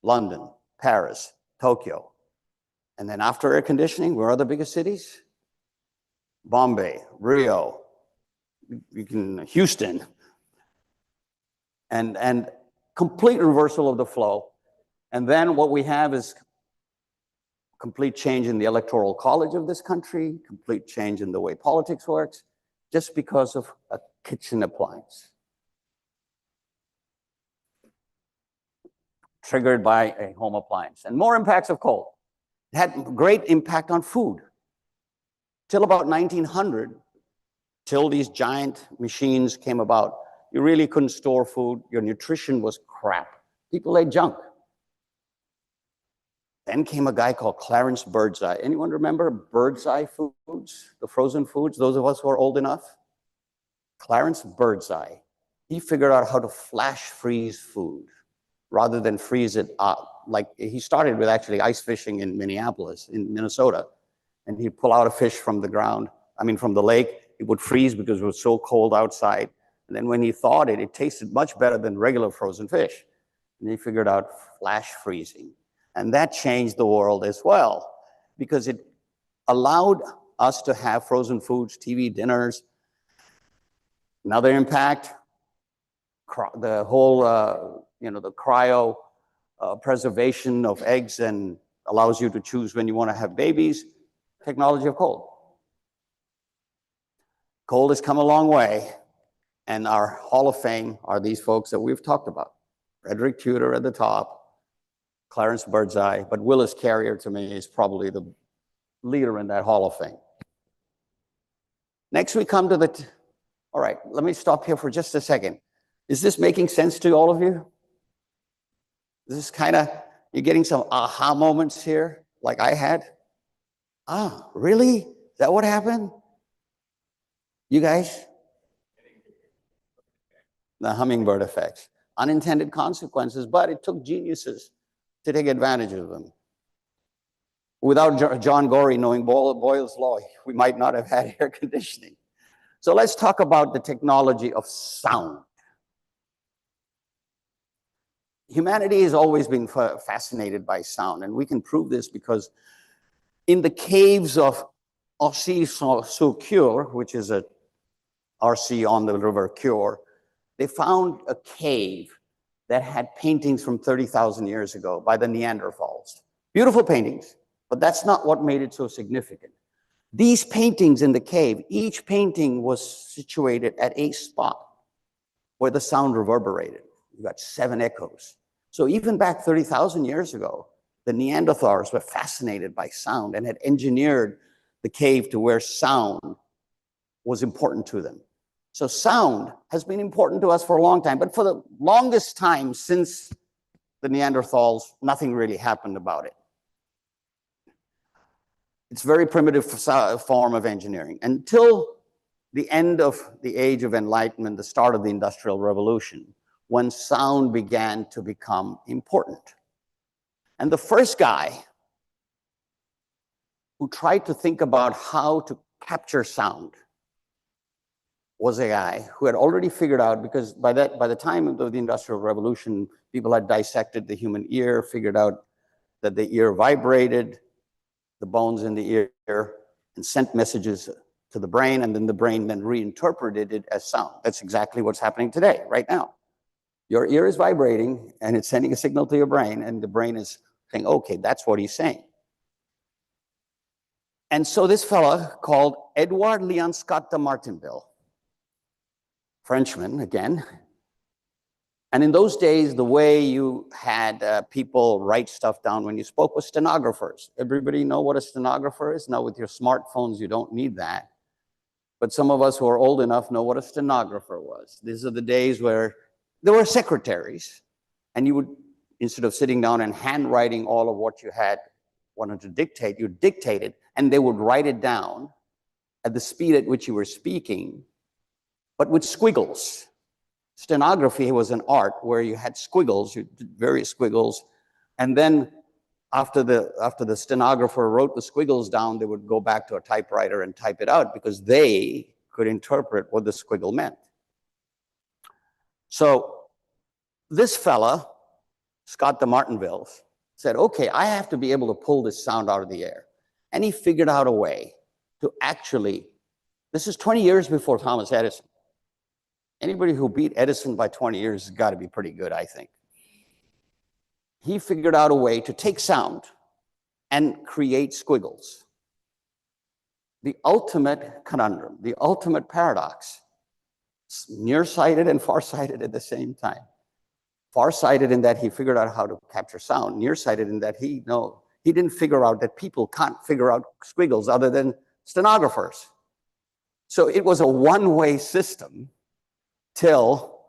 London, Paris, Tokyo. And then after air conditioning, where are the biggest cities? Bombay, Rio, Houston. And complete reversal of the flow. And then what we have is complete change in the electoral college of this country, complete change in the way politics works, just because of a kitchen appliance. Triggered by a home appliance. And more impacts of coal. It had great impact on food. Till about 1900, till these giant machines came about, you really couldn't store food. Your nutrition was crap. People ate junk. Then came a guy called Clarence Birdseye. Anyone remember Birdseye Foods, the frozen foods, those of us who are old enough? Clarence Birdseye, he figured out how to flash freeze food rather than freeze it up. Like he started with actually ice fishing in Minneapolis, in Minnesota, and he'd pull out a fish from the ground, from the lake. It would freeze because it was so cold outside. And then when he thawed it, it tasted much better than regular frozen fish. And he figured out flash freezing. And that changed the world as well, because it allowed us to have frozen foods, TV dinners. Another impact, the whole, the cryo preservation of eggs and allows you to choose when you want to have babies. Technology of coal. Coal has come a long way, and our Hall of Fame are these folks that we've talked about. Frederick Tudor at the top, Clarence Birdseye, but Willis Carrier to me is probably the leader in that Hall of Fame. Next we come to all right, let me stop here for just a second. Is this making sense to all of you? Is this you're getting some aha moments here, like I had? Really? Is that what happened? You guys? The hummingbird effects. Unintended consequences, but it took geniuses to take advantage of them. Without John Gorey knowing Boyle's law, we might not have had air conditioning. So let's talk about the technology of sound. Humanity has always been fascinated by sound, and we can prove this because in the caves of Arcy-sur-Cure, which is a Arcy on the River Cure, they found a cave that had paintings from 30,000 years ago by the Neanderthals. Beautiful paintings, but that's not what made it so significant. These paintings in the cave, each painting was situated at a spot where the sound reverberated. You got 7 echoes. So even back 30,000 years ago, the Neanderthals were fascinated by sound and had engineered the cave to where sound was important to them. So sound has been important to us for a long time, but for the longest time since the Neanderthals, nothing really happened about it. It's a very primitive form of engineering. Until the end of the Age of Enlightenment, the start of the Industrial Revolution, when sound began to become important. And the first guy who tried to think about how to capture sound was a guy who had already figured out, because by the time of the Industrial Revolution, people had dissected the human ear, figured out that the ear vibrated, the bones in the ear, and sent messages to the brain, and then the brain then reinterpreted it as sound. That's exactly what's happening today, right now. Your ear is vibrating, and it's sending a signal to your brain, and the brain is saying, okay, that's what he's saying. And so this fella called Edouard Leon Scott de Martinville, Frenchman again. And in those days, the way you had people write stuff down when you spoke was stenographers. Everybody know what a stenographer is? Now with your smartphones, you don't need that. But some of us who are old enough know what a stenographer was. These are the days where there were secretaries, and you would, instead of sitting down and handwriting all of what you had wanted to dictate, you dictate it, and they would write it down at the speed at which you were speaking, but with squiggles. Stenography was an art where you had squiggles, you did various squiggles, and then after the stenographer wrote the squiggles down, they would go back to a typewriter and type it out because they could interpret what the squiggle meant. So this fella, Scott de Martinville, said, okay, I have to be able to pull this sound out of the air. And he figured out a way to actually, this is 20 years before Thomas Edison. Anybody who beat Edison by 20 years has got to be pretty good, I think. He figured out a way to take sound and create squiggles. The ultimate conundrum, the ultimate paradox. Nearsighted and farsighted at the same time. Farsighted in that he figured out how to capture sound. Nearsighted in that he didn't figure out that people can't figure out squiggles other than stenographers. So it was a one-way system till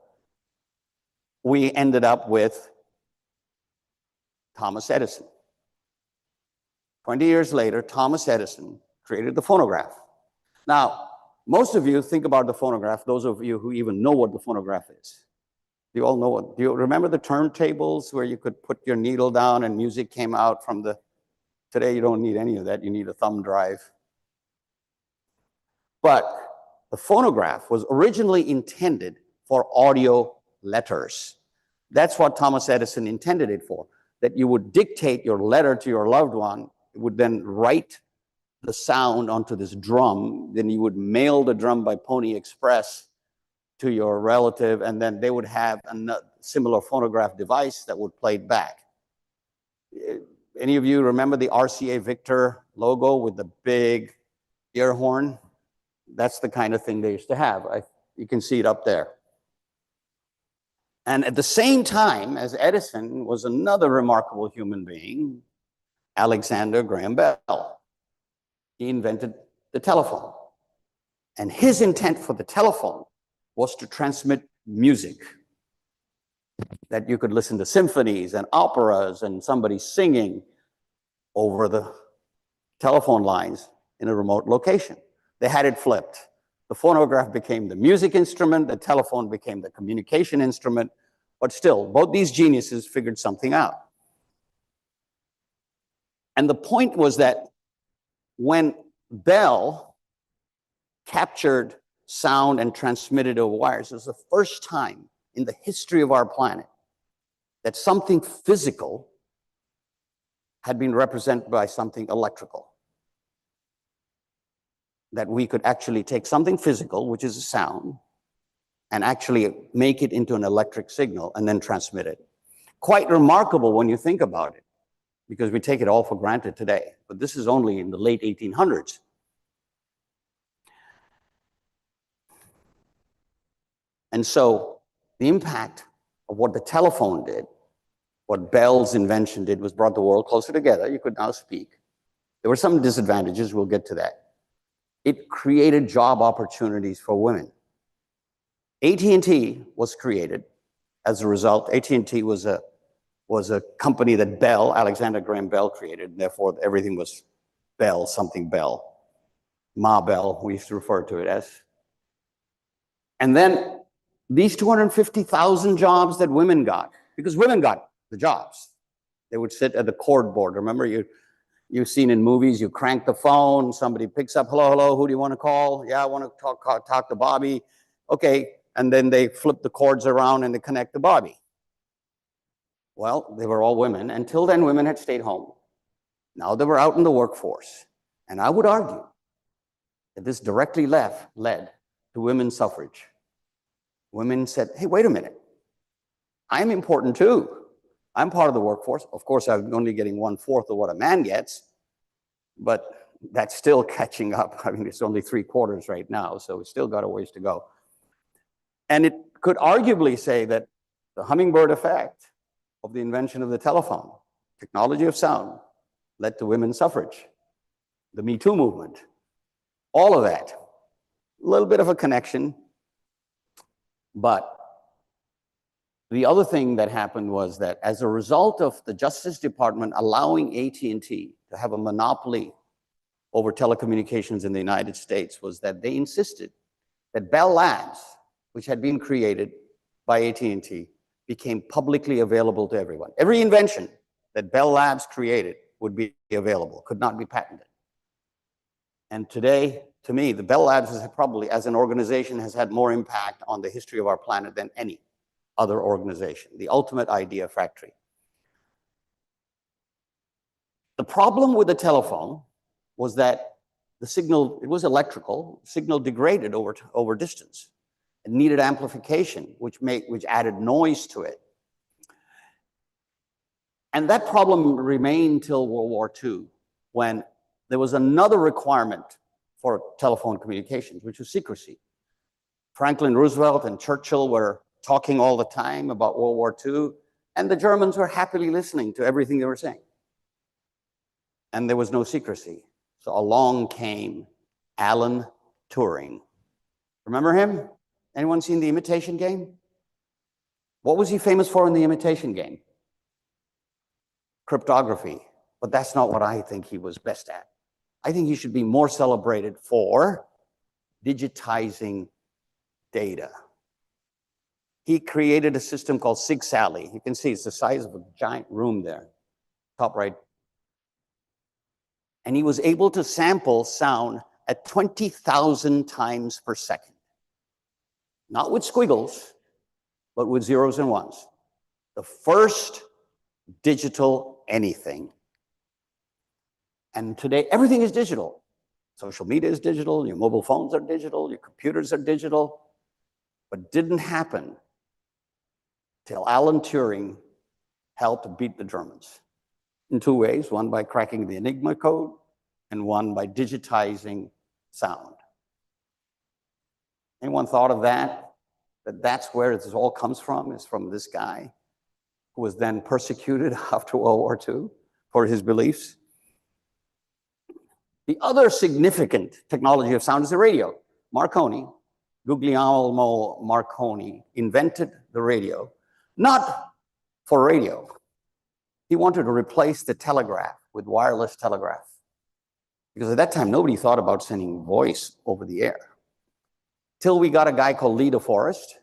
we ended up with Thomas Edison. 20 years later, Thomas Edison created the phonograph. Now, most of you think about the phonograph, those of you who even know what the phonograph is. You all know what, do you remember the turntables where you could put your needle down and music came out from the, today you don't need any of that, you need a thumb drive. But the phonograph was originally intended for audio letters. That's what Thomas Edison intended it for, that you would dictate your letter to your loved one, it would then write the sound onto this drum, then you would mail the drum by Pony Express to your relative, and then they would have a similar phonograph device that would play it back. Any of you remember the RCA Victor logo with the big ear horn? That's the kind of thing they used to have. You can see it up there. And at the same time as Edison was another remarkable human being, Alexander Graham Bell. He invented the telephone. And his intent for the telephone was to transmit music. That you could listen to symphonies and operas and somebody singing over the telephone lines in a remote location. They had it flipped. The phonograph became the music instrument, the telephone became the communication instrument, but still, both these geniuses figured something out. And the point was that when Bell captured sound and transmitted over wires, it was the first time in the history of our planet that something physical had been represented by something electrical. That we could actually take something physical, which is a sound, and actually make it into an electric signal and then transmit it. Quite remarkable when you think about it, because we take it all for granted today. But this is only in the late 1800s. And so the impact of what the telephone did, what Bell's invention did, was brought the world closer together. You could now speak. There were some disadvantages, we'll get to that. It created job opportunities for women. AT&T was created as a result. AT&T was a company that Bell, Alexander Graham Bell, created, and therefore everything was Bell, something Bell. Ma Bell, we used to refer to it as. And then these 250,000 jobs that women got, because women got the jobs. They would sit at the cord board. Remember, you've seen in movies, you crank the phone, somebody picks up, hello, hello, who do you want to call? Yeah, I want to talk to Bobby. Okay, and then they flip the cords around and they connect to Bobby. Well, they were all women. Until then, women had stayed home. Now they were out in the workforce. And I would argue that this directly led to women's suffrage. Women said, hey, wait a minute. I'm important too. I'm part of the workforce. Of course, I'm only getting 1/4 of what a man gets, but that's still catching up. I mean, it's only 3/4 right now, so it's still got a ways to go. And it could arguably say that the hummingbird effect of the invention of the telephone, technology of sound, led to women's suffrage, the Me Too movement, all of that. A little bit of a connection, but the other thing that happened was that as a result of the Justice Department allowing AT&T to have a monopoly over telecommunications in the United States, was that they insisted that Bell Labs, which had been created by AT&T, became publicly available to everyone. Every invention that Bell Labs created would be available, could not be patented. And today, to me, the Bell Labs is probably, as an organization, has had more impact on the history of our planet than any other organization, the ultimate idea factory. The problem with the telephone was that the signal, it was electrical, signal degraded over distance. It needed amplification, which added noise to it. And that problem remained till World War II, when there was another requirement for telephone communications, which was secrecy. Franklin Roosevelt and Churchill were talking all the time about World War II, and the Germans were happily listening to everything they were saying. And there was no secrecy. So along came Alan Turing. Remember him? Anyone seen The Imitation Game? What was he famous for in The Imitation Game? Cryptography. But that's not what I think he was best at. I think he should be more celebrated for digitizing data. He created a system called Sig Sally. You can see it's the size of a giant room there, top right. And he was able to sample sound at 20,000 times per second. Not with squiggles, but with zeros and ones. The first digital anything. And today, everything is digital. Social media is digital, your mobile phones are digital, your computers are digital, but didn't happen till Alan Turing helped beat the Germans in two ways, one by cracking the Enigma code and one by digitizing sound. Anyone thought of that? That that's where this all comes from, is from this guy who was then persecuted after World War II for his beliefs. The other significant technology of sound is the radio. Marconi, Guglielmo Marconi, invented the radio, not for radio. He wanted to replace the telegraph with wireless telegraph. Because at that time, nobody thought about sending voice over the air. Till we got a guy called Lee DeForest.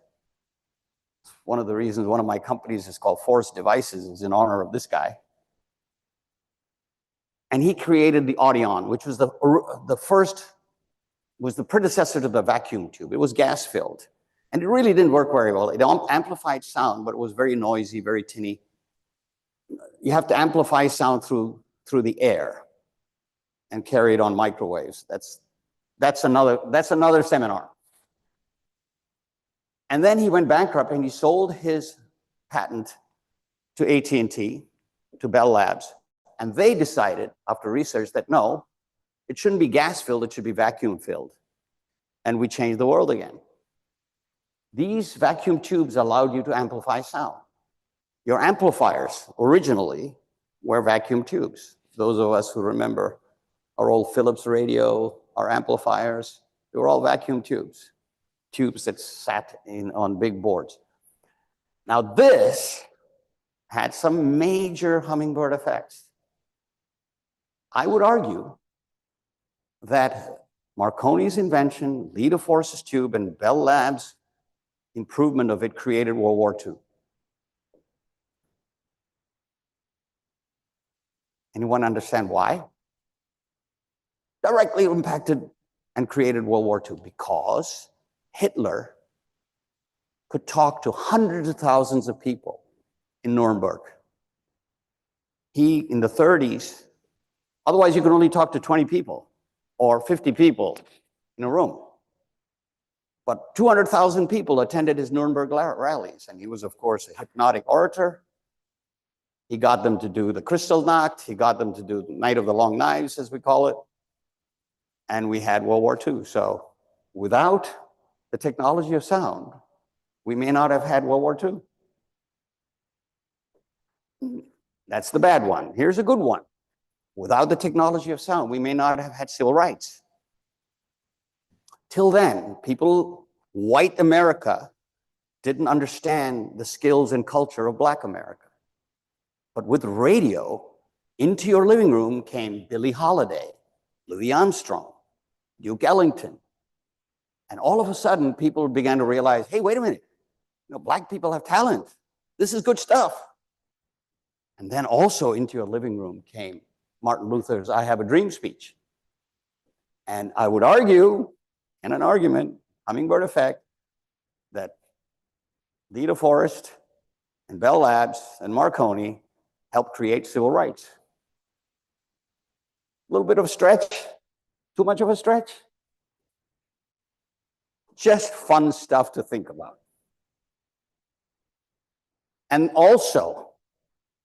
One of the reasons one of my companies is called Forest Devices is in honor of this guy. And he created the Audion, which was the first, was the predecessor to the vacuum tube. It was gas filled. And it really didn't work very well. It amplified sound, but it was very noisy, very tinny. You have to amplify sound through the air and carry it on microwaves. That's another seminar. And then he went bankrupt and he sold his patent to AT&T, to Bell Labs. And they decided, after research, that no, it shouldn't be gas filled, it should be vacuum filled. And we changed the world again. These vacuum tubes allowed you to amplify sound. Your amplifiers originally were vacuum tubes. Those of us who remember our old Philips radio, our amplifiers, they were all vacuum tubes. Tubes that sat on big boards. Now this had some major hummingbird effects. I would argue that Marconi's invention, Lita Force's tube, and Bell Labs' improvement of it created World War II. Anyone understand why? Directly impacted and created World War II because Hitler could talk to hundreds of thousands of people in Nuremberg. He, in the 30s, otherwise you could only talk to 20 people or 50 people in a room. But 200,000 people attended his Nuremberg rallies, and he was, of course, a hypnotic orator. He got them to do the Kristallnacht. He got them to do the Night of the Long Knives, as we call it. And we had World War II. So without the technology of sound, we may not have had World War II. That's the bad one. Here's a good one. Without the technology of sound, we may not have had civil rights. Till then, people, white America, didn't understand the skills and culture of Black America. But with radio, into your living room came Billie Holiday, Louis Armstrong, Duke Ellington. And all of a sudden, people began to realize, hey, wait a minute, Black people have talent. This is good stuff. And then also into your living room came Martin Luther's I Have a Dream speech. And I would argue, in an argument, hummingbird effect, that Lita Forest and Bell Labs and Marconi helped create civil rights. A little bit of a stretch, too much of a stretch. Just fun stuff to think about. And also,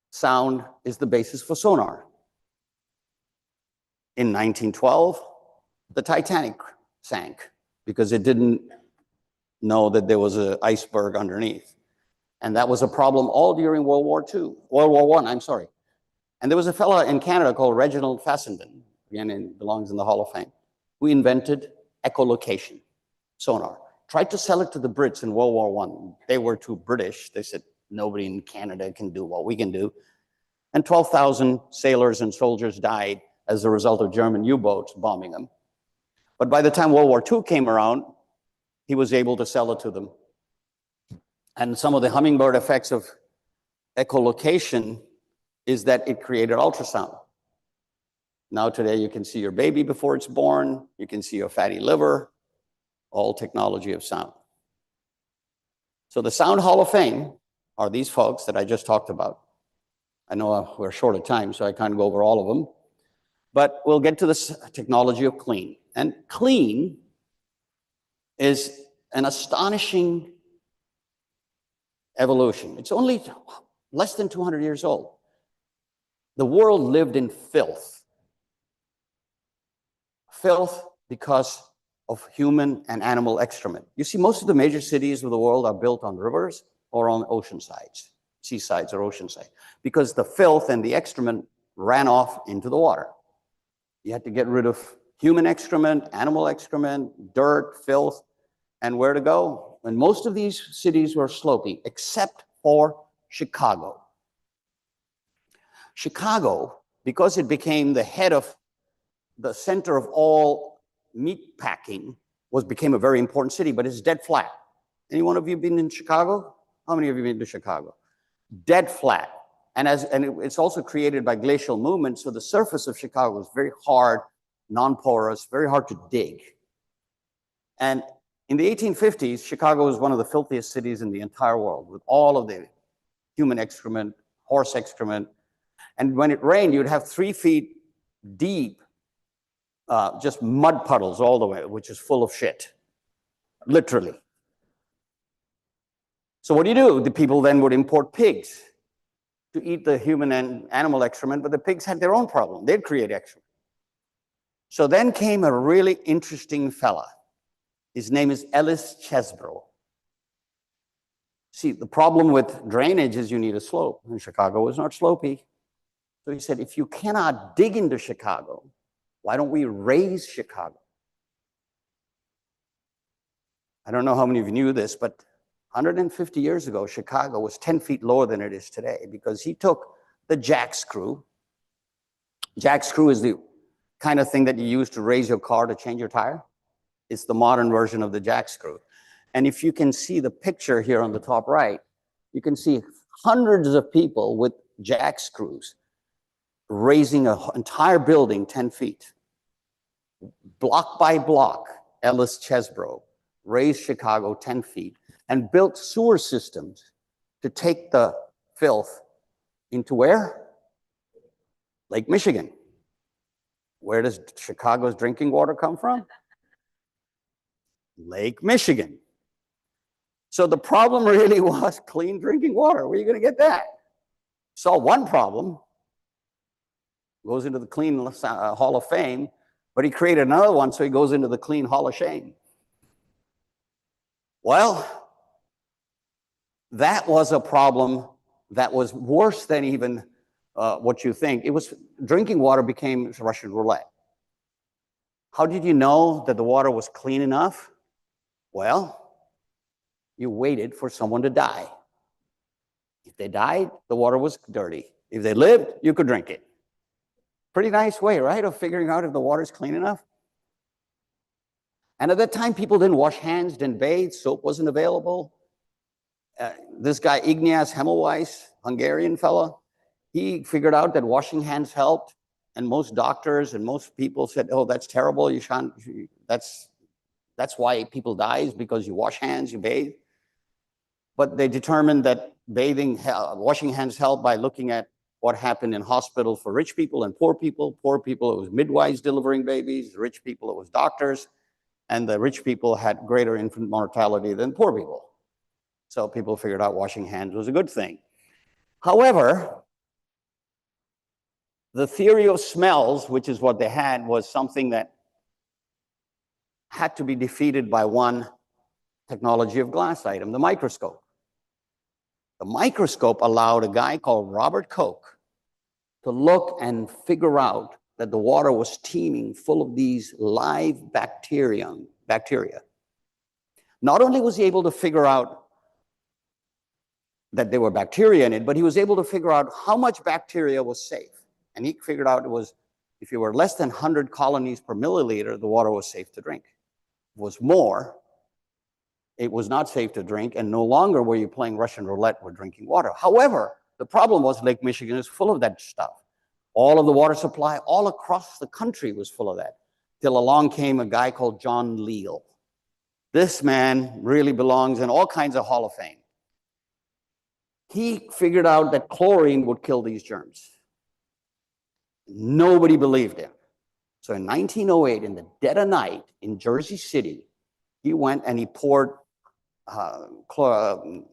sound is the basis for sonar. In 1912, the Titanic sank because it didn't know that there was an iceberg underneath. And that was a problem all during World War I, I'm sorry. And there was a fellow in Canada called Reginald Fassenden, again, he belongs in the Hall of Fame, who invented echolocation, sonar. Tried to sell it to the Brits in World War I. They were too British. They said, nobody in Canada can do what we can do. And 12,000 sailors and soldiers died as a result of German U-boats bombing them. But by the time World War II came around, he was able to sell it to them. And some of the hummingbird effects of echolocation is that it created ultrasound. Now today you can see your baby before it's born, you can see your fatty liver, all technology of sound. So the Sound Hall of Fame are these folks that I just talked about. I know we're short of time, so I can't go over all of them. But we'll get to this technology of clean. And clean is an astonishing evolution. It's only less than 200 years old. The world lived in filth. Filth because of human and animal excrement. You see, most of the major cities of the world are built on rivers or on ocean sides, seasides or ocean sides, because the filth and the excrement ran off into the water. You had to get rid of human excrement, animal excrement, dirt, filth, and where to go? And most of these cities were sloping, except for Chicago. Chicago, because it became the head of the center of all meat packing, became a very important city, but it's dead flat. Any one of you been in Chicago? How many of you been to Chicago? Dead flat. And it's also created by glacial movement. So the surface of Chicago is very hard, non-porous, very hard to dig. And in the 1850s, Chicago was one of the filthiest cities in the entire world, with all of the human excrement, horse excrement. And when it rained, you'd have 3 feet deep, just mud puddles all the way, which is full of shit, literally. So what do? The people then would import pigs to eat the human and animal excrement, but the pigs had their own problem. They'd create excrement. So then came a really interesting fella. His name is Ellis Chesbrough. See, the problem with drainage is you need a slope, and Chicago was not slopey. So he said, if you cannot dig into Chicago, why don't we raise Chicago? I don't know how many of you knew this, but 150 years ago, Chicago was 10 feet lower than it is today because he took the jack screw. Jack screw is the kind of thing that you use to raise your car to change your tire. It's the modern version of the jack screw. And if you can see the picture here on the top right, you can see hundreds of people with jack screws raising an entire building 10 feet. Block by block, Ellis Chesbrough raised Chicago 10 feet and built sewer systems to take the filth into where? Lake Michigan. Where does Chicago's drinking water come from? Lake Michigan. So the problem really was clean drinking water. Where are you going to get that? Solve one problem, goes into the Clean Hall of Fame, but he created another one, so he goes into the Clean Hall of Shame. Well, that was a problem that was worse than even what you think. It was drinking water became Russian roulette. How did you know that the water was clean enough? Well, you waited for someone to die. If they died, the water was dirty. If they lived, you could drink it. Pretty nice way, right, of figuring out if the water is clean enough. And at that time, people didn't wash hands, didn't bathe, soap wasn't available. This guy, Ignaz Semmelweis, Hungarian fella, he figured out that washing hands helped. And most doctors and most people said, oh, that's terrible. You shan't, that's why people die, is because you wash hands, you bathe. But they determined that washing hands helped by looking at what happened in hospitals for rich people and poor people. Poor people, it was midwives delivering babies. Rich people, it was doctors. And the rich people had greater infant mortality than poor people. So people figured out washing hands was a good thing. However, the theory of smells, which is what they had, was something that had to be defeated by one technology of glass item, the microscope. The microscope allowed a guy called Robert Koch to look and figure out that the water was teeming full of these live bacteria. Not only was he able to figure out that there were bacteria in it, but he was able to figure out how much bacteria was safe. And he figured out it was, if you were less than 100 colonies per milliliter, the water was safe to drink. If it was more, it was not safe to drink, and no longer were you playing Russian roulette with drinking water. However, the problem was Lake Michigan is full of that stuff. All of the water supply all across the country was full of that. Till along came a guy called John Leal. This man really belongs in all kinds of Hall of Fame. He figured out that chlorine would kill these germs. Nobody believed him. So in 1908, in the dead of night in Jersey City, he went and he poured calcium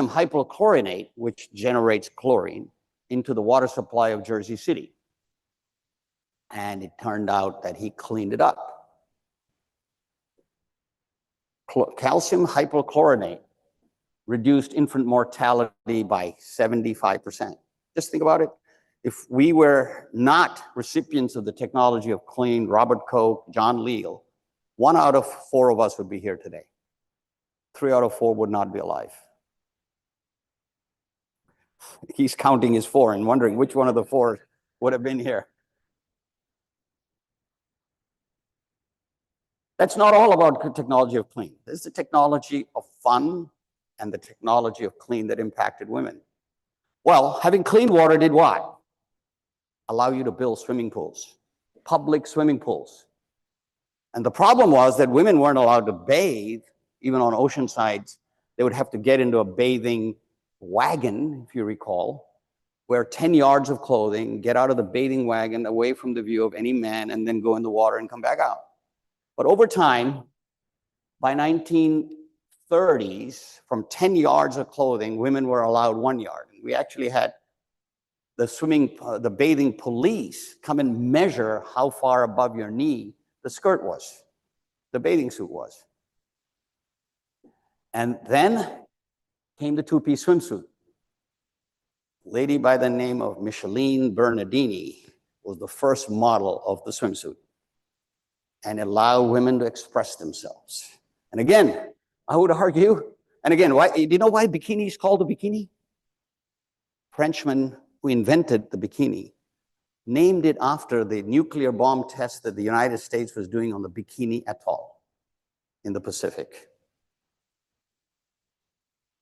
hypochlorite, which generates chlorine, into the water supply of Jersey City. And it turned out that he cleaned it up. Calcium hypochlorite reduced infant mortality by 75%. Just think about it. If we were not recipients of the technology of clean, Robert Koch, John Leal, 1 out of 4 of us would be here today. 3 out of 4 would not be alive. He's counting his 4 and wondering which one of the 4 would have been here. That's not all about the technology of clean. This is the technology of fun and the technology of clean that impacted women. Well, having clean water did what? Allow you to build swimming pools, public swimming pools. And the problem was that women weren't allowed to bathe, even on ocean sides. They would have to get into a bathing wagon, if you recall, wear 10 yards of clothing, get out of the bathing wagon away from the view of any man, and then go in the water and come back out. But over time, by 1930s, from 10 yards of clothing, women were allowed 1 yard. We actually had the bathing police come and measure how far above your knee the skirt was, the bathing suit was. And then came the two-piece swimsuit. A lady by the name of Micheline Bernardini was the first model of the swimsuit and allowed women to express themselves. And again, I would argue, and again, do you know why bikini is called a bikini? Frenchman who invented the bikini named it after the nuclear bomb test that the United States was doing on the Bikini Atoll in the Pacific.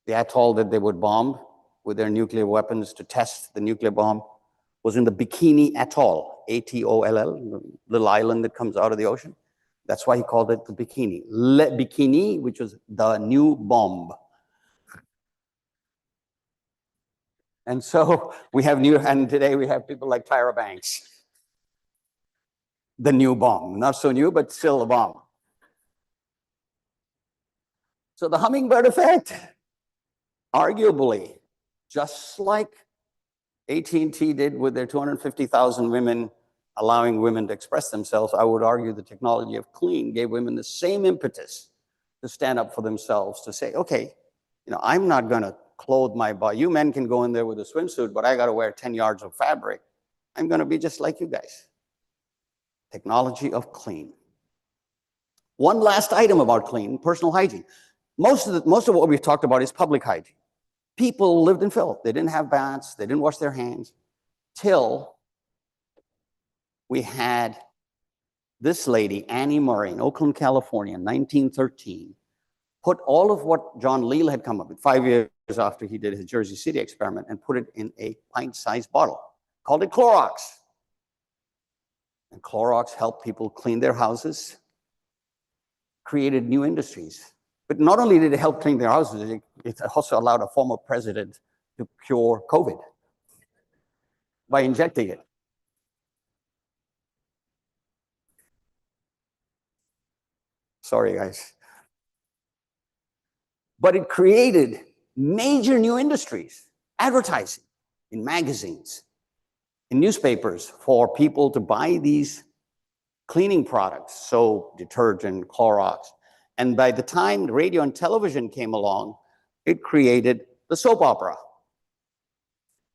The atoll that they would bomb with their nuclear weapons to test the nuclear bomb was in the Bikini Atoll, A-T-O-L-L, little island that comes out of the ocean. That's why he called it the bikini. Bikini, which was the new bomb. And so we have and today we have people like Tyra Banks. The new bomb, not so new, but still a bomb. So the hummingbird effect, arguably, just like AT&T did with their 250,000 women, allowing women to express themselves, I would argue the technology of clean gave women the same impetus to stand up for themselves, to say, okay, I'm not gonna clothe my body. You men can go in there with a swimsuit, but I gotta wear 10 yards of fabric. I'm gonna be just like you guys. Technology of clean. One last item about clean, personal hygiene. Most of what we've talked about is public hygiene. People lived in filth. They didn't have baths. They didn't wash their hands till we had this lady, Annie Murray, in Oakland, California, in 1913, put all of what John Leal had come up with 5 years after he did his Jersey City experiment and put it in a pint-sized bottle, called it Clorox. And Clorox helped people clean their houses, created new industries. But not only did it help clean their houses, it also allowed a former president to cure COVID by injecting it. Sorry, guys. But it created major new industries, advertising in magazines, in newspapers, for people to buy these cleaning products, soap, detergent, Clorox. And by the time radio and television came along, it created the soap opera.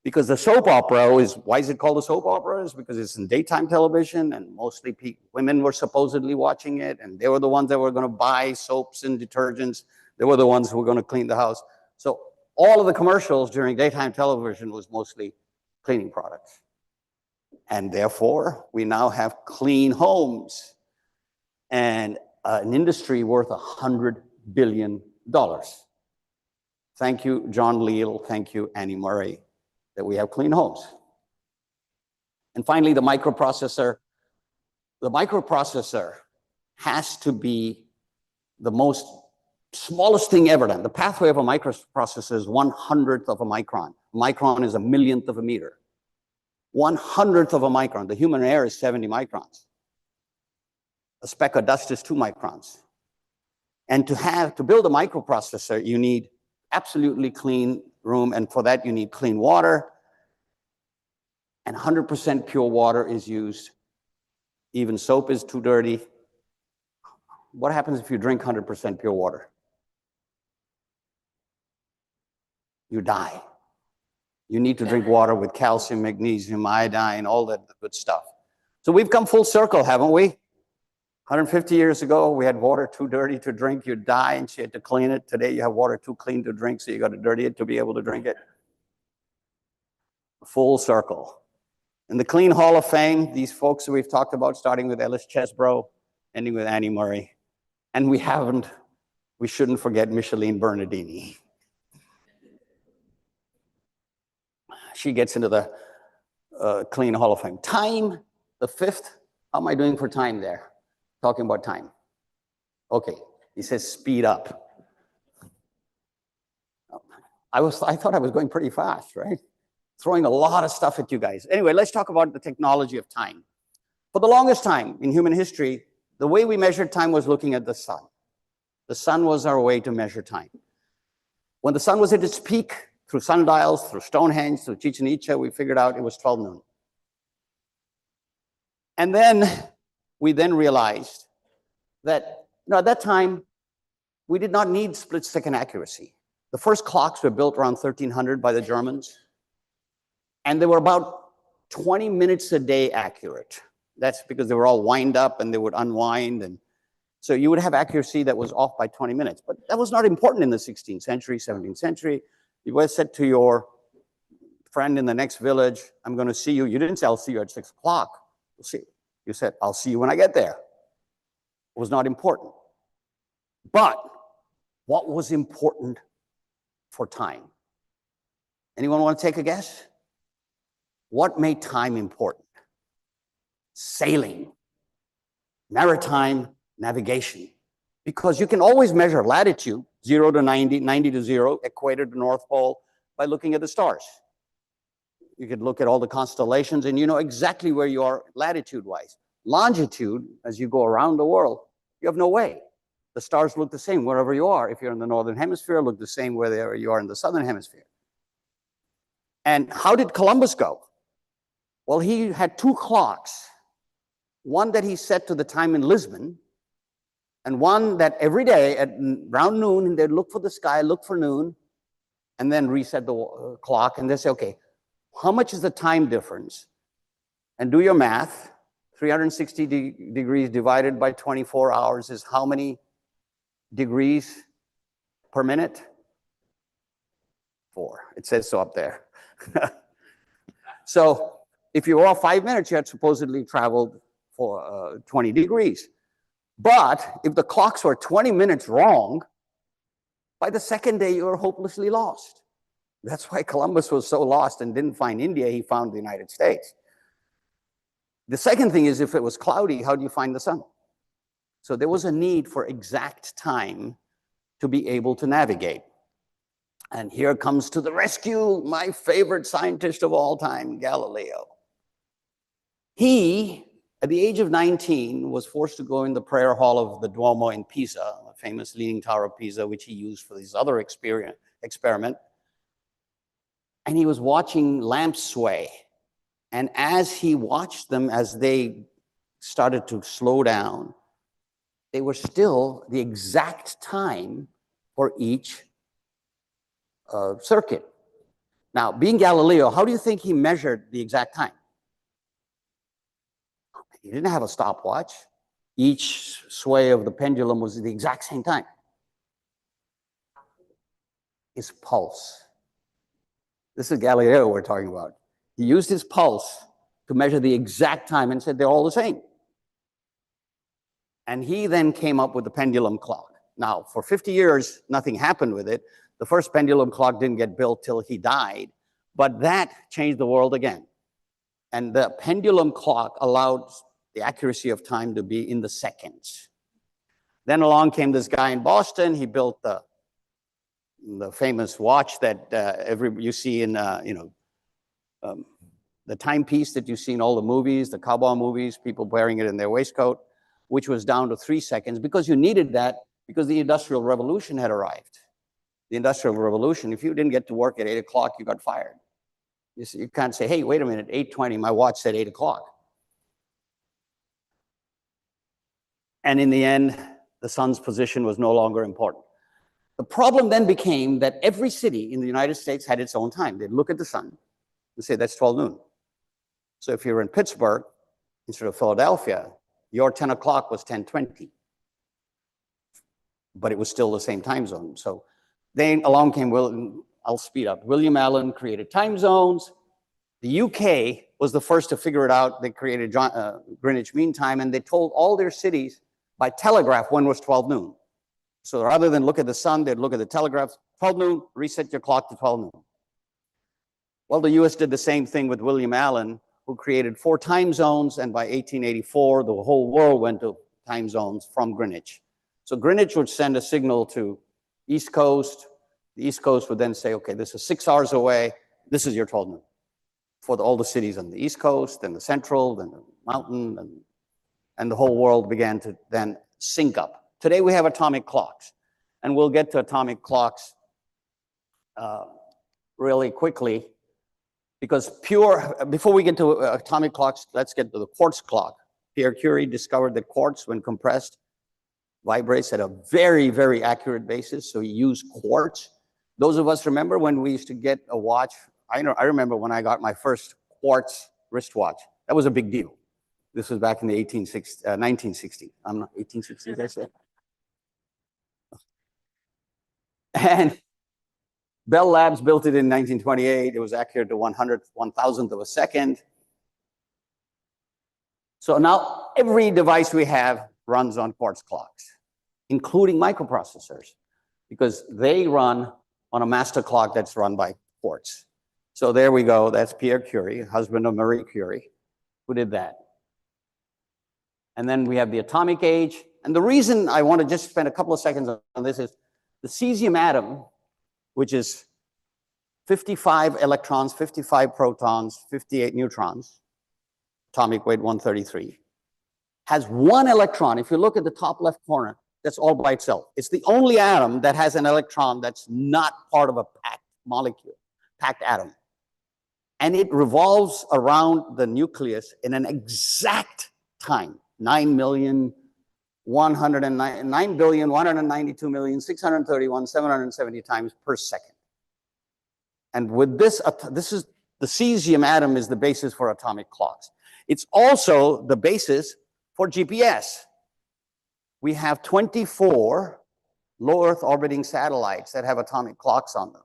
Because the soap opera why is it called a soap opera? Is because it's in daytime television and mostly women were supposedly watching it, and they were the ones that were gonna buy soaps and detergents. They were the ones who were gonna clean the house. So all of the commercials during daytime television was mostly cleaning products. And therefore, we now have clean homes and an industry worth $100 billion. Thank you, John Leal. Thank you, Annie Murray, that we have clean homes. And finally, the microprocessor. The microprocessor has to be the smallest thing ever done. The pathway of a microprocessor is 1/100th of a micron. A micron is a millionth of a meter. 1/100th of a micron. The human hair is 70 microns. A speck of dust is 2 microns. And to build a microprocessor, you need absolutely clean room, and for that you need clean water. And 100% pure water is used. Even soap is too dirty. What happens if you drink 100% pure water? You die. You need to drink water with calcium, magnesium, iodine, all that good stuff. So we've come full circle, haven't we? 150 years ago, we had water too dirty to drink, you'd die, and she had to clean it. Today, you have water too clean to drink, so you got to dirty it to be able to drink it. Full circle. In the Clean Hall of Fame, these folks that we've talked about, starting with Ellis Chesbrough, ending with Annie Murray. And we shouldn't forget Micheline Bernardini. she gets into the Clean Hall of Fame. Time, the fifth. How am I doing for time there? Talking about time. Okay, he says speed up. I thought I was going pretty fast, right? Throwing a lot of stuff at you guys. Anyway, let's talk about the technology of time. For the longest time in human history, the way we measured time was looking at the sun. The sun was our way to measure time. When the sun was at its peak, through sundials, through Stonehenge, through Chichen Itza, we figured out it was 12 noon. And then we realized that at that time, we did not need split-second accuracy. The first clocks were built around 1300 by the Germans, and they were about 20 minutes a day accurate. That's because they were all wind up and they would unwind, and so you would have accuracy that was off by 20 minutes. But that was not important in the 16th century, 17th century. You would have said to your friend in the next village, I'm going to see you. You didn't say, I'll see you at 6 o'clock. We'll see. You said, I'll see you when I get there. It was not important. But what was important for time? Anyone want to take a guess? What made time important? Sailing, maritime navigation. Because you can always measure latitude, 0 to 90, 90 to 0, equator to North Pole, by looking at the stars. You could look at all the constellations and you know exactly where you are latitude-wise. Longitude, as you go around the world, you have no way. The stars look the same wherever you are. If you're in the northern hemisphere, look the same wherever you are in the southern hemisphere. And how did Columbus go? Well, he had 2 clocks. One that he set to the time in Lisbon, and one that every day at around noon, they'd look for the sky, look for noon, and then reset the clock. And they say, okay, how much is the time difference? And do your math. 360 degrees divided by 24 hours is how many degrees per minute? 4. It says so up there. So if you were off 5 minutes, you had supposedly traveled for 20 degrees. But if the clocks were 20 minutes wrong, by the second day, you were hopelessly lost. That's why Columbus was so lost and didn't find India, he found the United States. The second thing is, if it was cloudy, how do you find the sun? So there was a need for exact time to be able to navigate. And here comes to the rescue my favorite scientist of all time, Galileo. He, at the age of 19, was forced to go in the prayer hall of the Duomo in Pisa, the famous Leaning Tower of Pisa, which he used for his other experiment. And he was watching lamps sway. And as he watched them, as they started to slow down, they were still the exact time for each circuit. Now, being Galileo, how do you think he measured the exact time? He didn't have a stopwatch. Each sway of the pendulum was the exact same time. His pulse. This is Galileo we're talking about. He used his pulse to measure the exact time and said they're all the same. And he then came up with the pendulum clock. Now, for 50 years, nothing happened with it. The first pendulum clock didn't get built till he died, but that changed the world again. And the pendulum clock allowed the accuracy of time to be in the seconds. Then along came this guy in Boston. He built the famous watch that you see in, the timepiece that you see in all the movies, the cowboy movies, people wearing it in their waistcoat, which was down to 3 seconds because you needed that because the Industrial Revolution had arrived. The Industrial Revolution, if you didn't get to work at 8 o'clock, you got fired. You can't say, hey, wait a minute, 8:20, my watch said 8 o'clock. And in the end, the sun's position was no longer important. The problem then became that every city in the United States had its own time. They'd look at the sun and say, that's 12 noon. So if you're in Pittsburgh, instead of Philadelphia, your 10 o'clock was 10:20. But it was still the same time zone. So then along came, I'll speed up. William Allen created time zones. The UK was the first to figure it out. They created Greenwich Mean Time, and they told all their cities by telegraph when was 12 noon. So rather than look at the sun, they'd look at the telegraph, 12 noon, reset your clock to 12 noon. Well, the US did the same thing with William Allen, who created 4 time zones, and by 1884, the whole world went to time zones from Greenwich. So Greenwich would send a signal to East Coast. The East Coast would then say, okay, this is 6 hours away. This is your 12 noon. For all the cities on the East Coast, then the Central, then the Mountain, and the whole world began to then sync up. Today we have atomic clocks, and we'll get to atomic clocks really quickly, because before we get to atomic clocks, let's get to the quartz clock. Pierre Curie discovered that quartz, when compressed, vibrates at a very, very accurate basis, so he used quartz. Those of us remember when we used to get a watch. I remember when I got my first quartz wristwatch. That was a big deal. This was back in the 1960s. I'm not 1860s, I said. And Bell Labs built it in 1928. It was accurate to 1,000th of a second. So now every device we have runs on quartz clocks, including microprocessors, because they run on a master clock that's run by quartz. So there we go. That's Pierre Curie, husband of Marie Curie, who did that. And then we have the atomic age. And the reason I want to just spend a couple of seconds on this is the cesium atom, which is 55 electrons, 55 protons, 58 neutrons, atomic weight 133, has 1 electron. If you look at the top left corner, that's all by itself. It's the only atom that has an electron that's not part of a packed molecule, packed atom. And it revolves around the nucleus in an exact time, 9,192,631,770 times per second. And with this is the cesium atom is the basis for atomic clocks. It's also the basis for GPS. We have 24 low Earth orbiting satellites that have atomic clocks on them.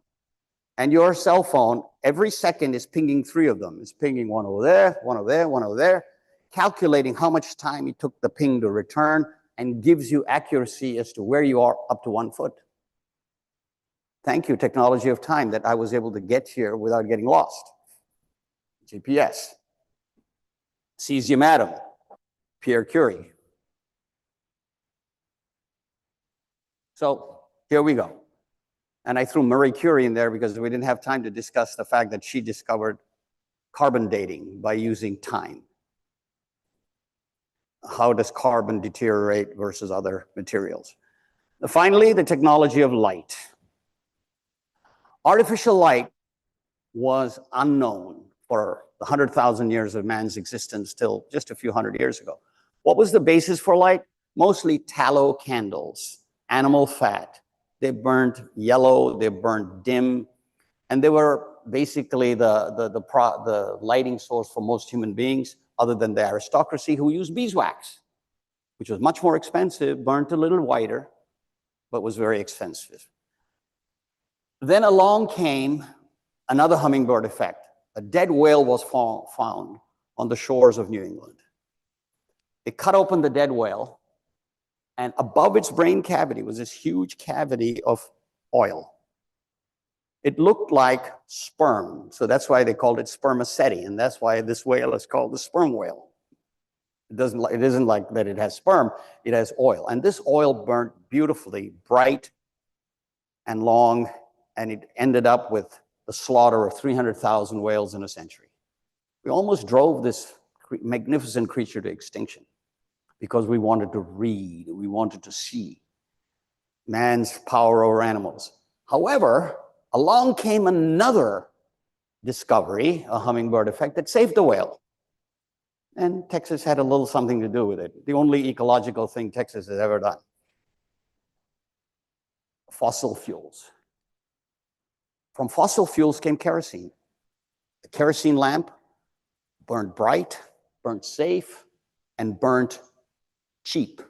And your cell phone, every second, is pinging 3 of them. It's pinging one over there, one over there, one over there, calculating how much time it took the ping to return, and gives you accuracy as to where you are up to 1 foot. Thank you, technology of time, that I was able to get here without getting lost. GPS. Cesium atom, Pierre Curie. So here we go. And I threw Marie Curie in there because we didn't have time to discuss the fact that she discovered carbon dating by using time. How does carbon deteriorate versus other materials? Finally, the technology of light. Artificial light was unknown for the 100,000 years of man's existence till just a few hundred years ago. What was the basis for light? Mostly tallow candles, animal fat. They burned yellow, they burned dim, and they were basically the lighting source for most human beings, other than the aristocracy who used beeswax, which was much more expensive, burnt a little whiter, but was very expensive. Then along came another hummingbird effect. A dead whale was found on the shores of New England. They cut open the dead whale, and above its brain cavity was this huge cavity of oil. It looked like sperm, so that's why they called it spermaceti, and that's why this whale is called the sperm whale. It isn't like that it has sperm, it has oil. And this oil burnt beautifully, bright and long, and it ended up with the slaughter of 300,000 whales in a century. We almost drove this magnificent creature to extinction because we wanted to read, we wanted to see man's power over animals. However, along came another discovery, a hummingbird effect, that saved the whale. And Texas had a little something to do with it. The only ecological thing Texas has ever done. Fossil fuels. From fossil fuels came kerosene. The kerosene lamp burned bright, burned safe, and burned cheap.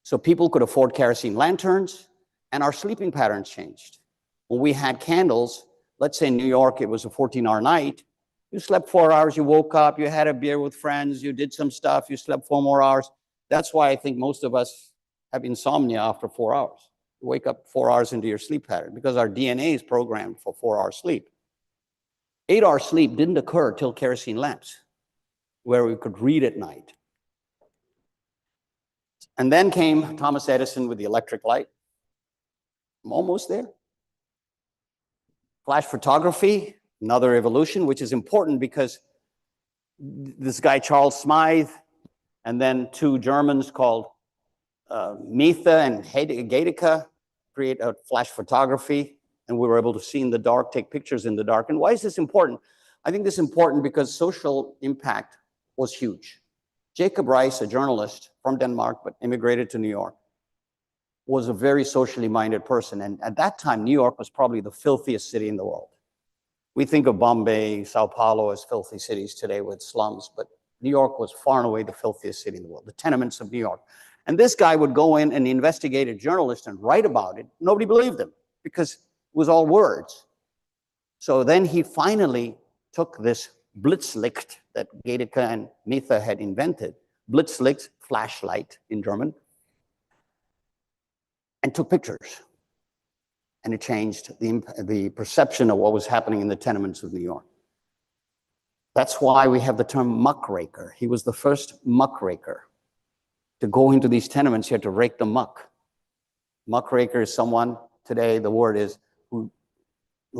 So people could afford kerosene lanterns, and our sleeping patterns changed. When we had candles, let's say in New York, it was a 14-hour night, you slept 4 hours, you woke up, you had a beer with friends, you did some stuff, you slept 4 more hours. That's why I think most of us have insomnia after 4 hours. You wake up 4 hours into your sleep pattern because our DNA is programmed for 4 hours sleep. 8-hour sleep didn't occur till kerosene lamps, where we could read at night. And then came Thomas Edison with the electric light. I'm almost there. Flash photography, another evolution, which is important because this guy, Charles Smythe, and then two Germans called Methe and Gaedeke create a flash photography, and we were able to see in the dark, take pictures in the dark. And why is this important? I think this is important because social impact was huge. Jacob Riis, a journalist from Denmark, but immigrated to New York, was a very socially minded person. And at that time, New York was probably the filthiest city in the world. We think of Bombay, Sao Paulo as filthy cities today with slums, but New York was far and away the filthiest city in the world, the tenements of New York. And this guy would go in and investigate a journalist and write about it. Nobody believed him because it was all words. So then he finally took this Blitzlicht that Gaedeke and Methe had invented, Blitzlicht, flashlight in German, and took pictures. And it changed the perception of what was happening in the tenements of New York. That's why we have the term muckraker. He was the first muckraker. To go into these tenements, you had to rake the muck. Muckraker is someone, today the word is,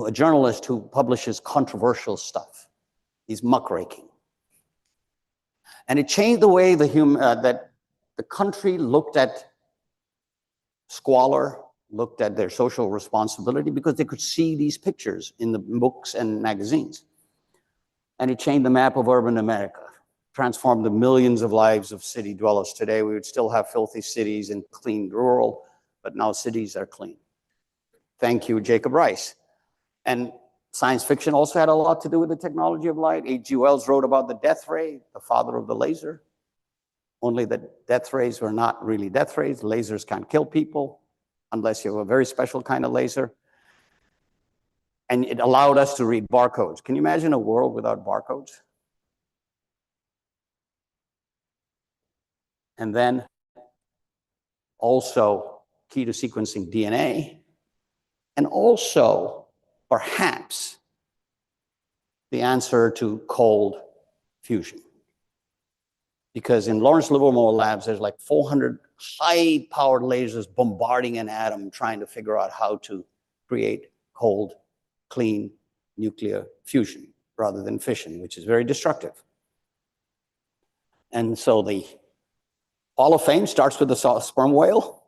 a journalist who publishes controversial stuff. He's muckraking. And it changed the way that the country looked at squalor, looked at their social responsibility, because they could see these pictures in the books and magazines. And it changed the map of urban America, transformed the millions of lives of city dwellers. Today, we would still have filthy cities and clean rural, but now cities are clean. Thank you, Jacob Riis. And science fiction also had a lot to do with the technology of light. H.G. Wells wrote about the death ray, the father of the laser. Only that death rays were not really death rays. Lasers can't kill people unless you have a very special kind of laser. And it allowed us to read barcodes. Can you imagine a world without barcodes? And then also key to sequencing DNA, and also perhaps the answer to cold fusion. Because in Lawrence Livermore labs, there's like 400 high-powered lasers bombarding an atom, trying to figure out how to create cold, clean nuclear fusion rather than fission, which is very destructive. And so the Hall of Fame starts with the sperm whale,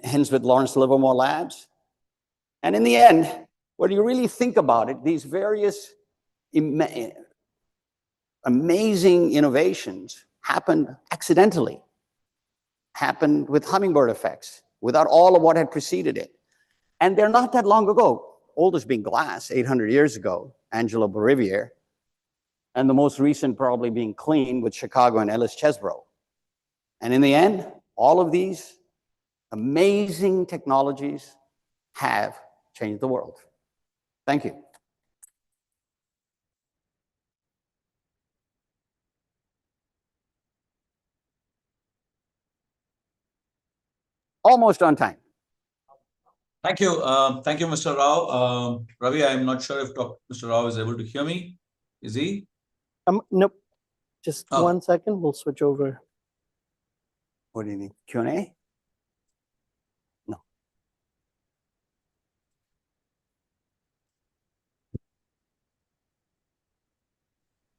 ends with Lawrence Livermore labs. And in the end, when you really think about it, these various amazing innovations happened accidentally, happened with hummingbird effects, without all of what had preceded it. And they're not that long ago. Oldest being glass, 800 years ago, Angelo Bariviere, and the most recent probably being clean with Chicago and Ellis Chesbrough. And in the end, all of these amazing technologies have changed the world. Thank you. Almost on time. Thank you. Thank you, Mr. Rao. Ravi, I'm not sure if Mr. Rao is able to hear me. Is he? Nope. Just 1 second. We'll switch over. What do you need? Q&A? No.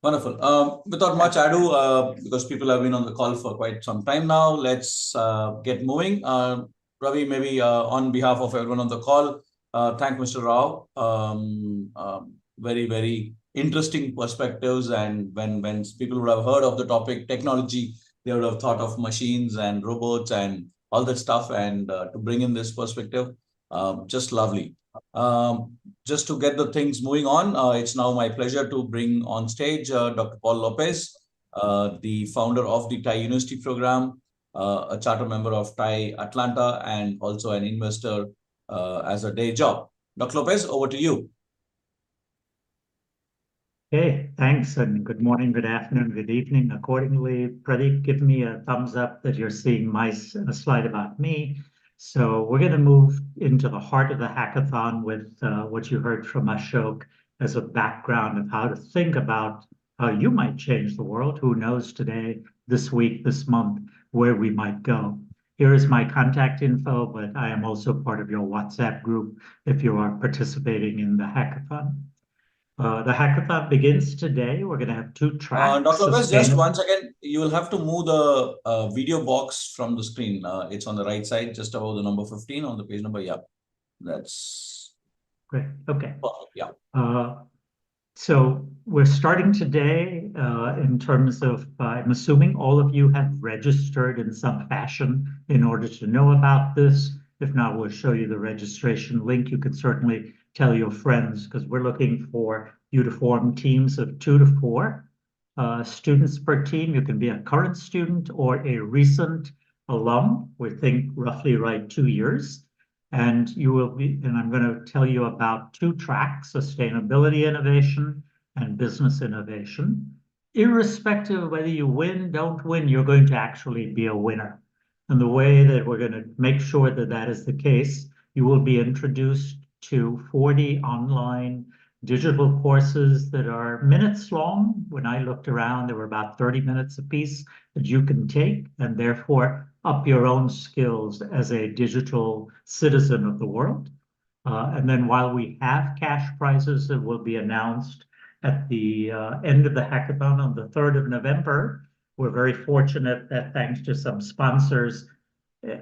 Wonderful. Without much ado, because people have been on the call for quite some time now, let's get moving. Ravi, maybe on behalf of everyone on the call, thank Mr. Rao. Very, very interesting perspectives. And when people would have heard of the topic technology, they would have thought of machines and robots and all that stuff. And to bring in this perspective, just lovely. Just to get the things moving on, it's now my pleasure to bring on stage Dr. Paul Lopez, the founder of the TiE University program, a charter member of TiE Atlanta, and also an investor as a day job. Dr. Lopez, over to you. Okay, thanks, and good morning, good afternoon, good evening. Accordingly, Pradeep, give me a thumbs up that you're seeing my slide about me. So we're going to move into the heart of the hackathon with what you heard from Ashok as a background of how to think about how you might change the world. Who knows today, this week, this month, where we might go. Here is my contact info, but I am also part of your WhatsApp group if you are participating in the hackathon. The hackathon begins today. We're going to have 2 tracks. Dr. Lopez, just one second. You will have to move the video box from the screen. It's on the right side, just above the number 15 on the page number. Yeah, that's Great. Okay. perfect. Yeah. So we're starting today in terms of, I'm assuming all of you have registered in some fashion in order to know about this. If not, we'll show you the registration link. You can certainly tell your friends because we're looking for you to form teams of 2 to 4 students per team. You can be a current student or a recent alum. We think roughly 2 years. And you will be, and I'm going to tell you about 2 tracks, sustainability innovation and business innovation. Irrespective of whether you win, don't win, you're going to actually be a winner. And the way that we're going to make sure that that is the case, you will be introduced to 40 online digital courses that are minutes long. When I looked around, there were about 30 minutes apiece that you can take, and therefore up your own skills as a digital citizen of the world. And then while we have cash prizes that will be announced at the end of the hackathon on the 3rd of November, we're very fortunate that thanks to some sponsors,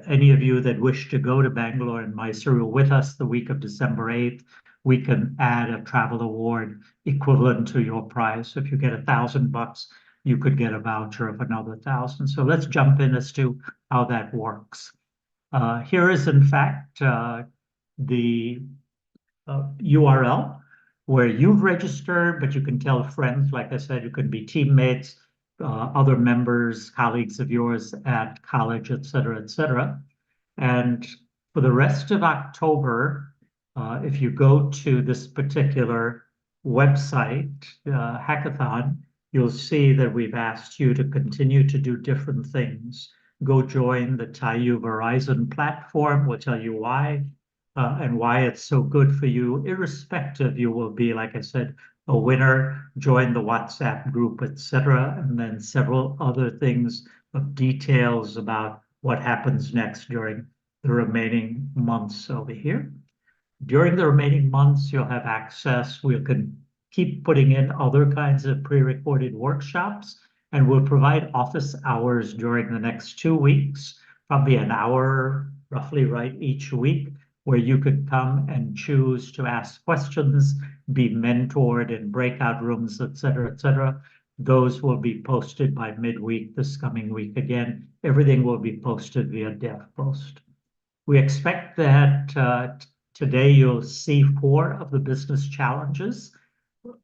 any of you that wish to go to Bangalore and Mysuru with us the week of December 8th, we can add a travel award equivalent to your prize. So if you get $1,000, you could get a voucher of another 1,000. So let's jump in as to how that works. Here is, in fact, the URL where you've registered, but you can tell friends, like I said, you can be teammates, other members, colleagues of yours at college, et cetera, et cetera. And for the rest of October, if you go to this particular website, Hackathon, you'll see that we've asked you to continue to do different things. Go join the TiE U Verizon platform. We'll tell you why and why it's so good for you. Irrespective, you will be, like I said, a winner. Join the WhatsApp group, etc., and then several other things of details about what happens next during the remaining months over here. During the remaining months, you'll have access. We can keep putting in other kinds of pre-recorded workshops, and we'll provide office hours during the next 2 weeks, probably an hour, roughly, each week, where you could come and choose to ask questions, be mentored in breakout rooms, et cetera, et cetera. Those will be posted by midweek this coming week. Again, everything will be posted via DevPost. We expect that today you'll see 4 of the business challenges.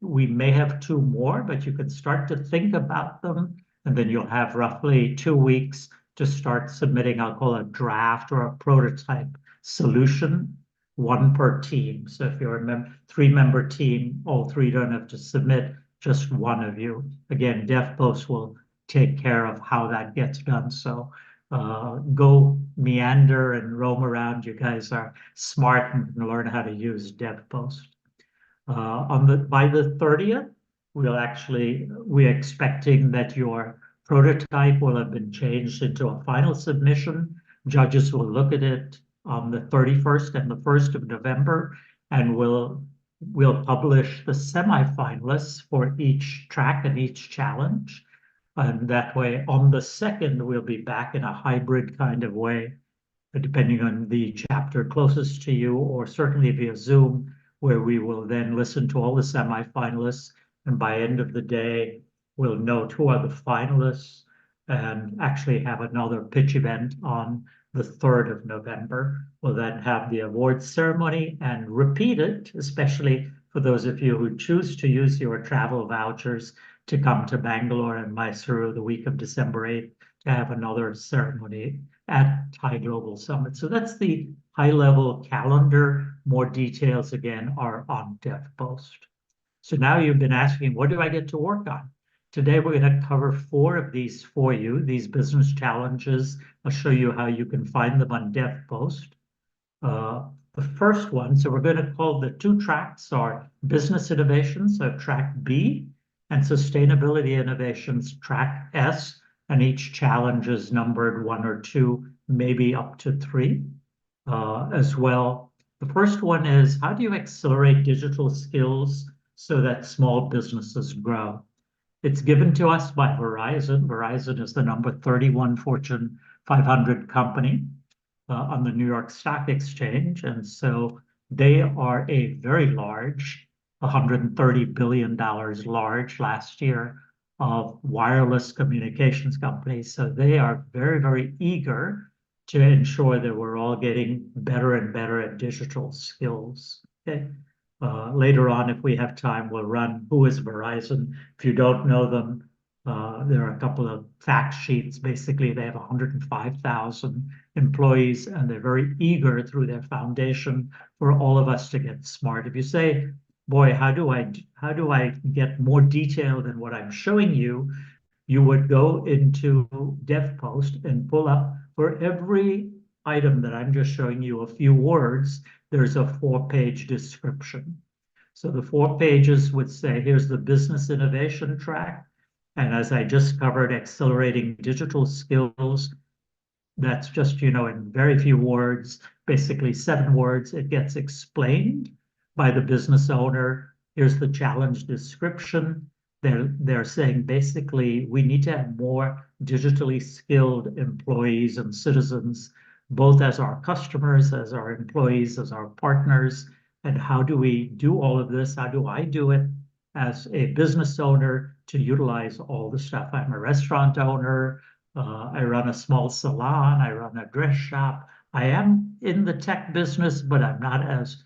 We may have 2 more, but you can start to think about them, and then you'll have roughly 2 weeks to start submitting, I'll call a draft or a prototype solution, 1 per team. So if you're a 3-member team, all 3 don't have to submit, just 1 of you. Again, DevPost will take care of how that gets done. So go meander and roam around. You guys are smart and can learn how to use DevPost. By the 30th, we're expecting that your prototype will have been changed into a final submission. Judges will look at it on the 31st and the 1st of November, and we'll publish the semifinalists for each track and each challenge. And that way, on the 2nd, we'll be back in a hybrid kind of way, depending on the chapter closest to you, or certainly via Zoom, where we will then listen to all the semifinalists. And by end of the day, we'll note who are the finalists and actually have another pitch event on the 3rd of November. We'll then have the awards ceremony and repeat it, especially for those of you who choose to use your travel vouchers to come to Bangalore and Mysuru the week of December 8th to have another ceremony at TiE Global Summit. So that's the high-level calendar. More details, again, are on DevPost. So now you've been asking, what do I get to work on? Today, we're going to cover 4 of these for you, these business challenges. I'll show you how you can find them on DevPost. The first one, so we're going to call the two tracks are business innovations, so track B, and sustainability innovations, track S, and each challenge is numbered 1 or 2, maybe up to 3 as well. The first one is, how do you accelerate digital skills so that small businesses grow? It's given to us by Verizon. Verizon is the number 31 Fortune 500 company on the New York Stock Exchange. And so they are a very large, $130 billion large last year of wireless communications companies. So they are very, very eager to ensure that we're all getting better and better at digital skills. Okay. Later on, if we have time, we'll run Who is Verizon? If you don't know them, there are a couple of fact sheets. Basically, they have 105,000 employees, and they're very eager through their foundation for all of us to get smart. If you say, boy, how do I get more detail than what I'm showing you? You would go into DevPost and pull up for every item that I'm just showing you a few words, there's a 4-page description. So the 4 pages would say, here's the business innovation track. And as I just covered, accelerating digital skills, that's just, in very few words, basically 7 words. It gets explained by the business owner. Here's the challenge description. They're saying basically we need to have more digitally skilled employees and citizens, both as our customers, as our employees, as our partners. And how do we do all of this? How do I do it as a business owner to utilize all the stuff? I'm a restaurant owner. I run a small salon. I run a dress shop. I am in the tech business, but I'm not as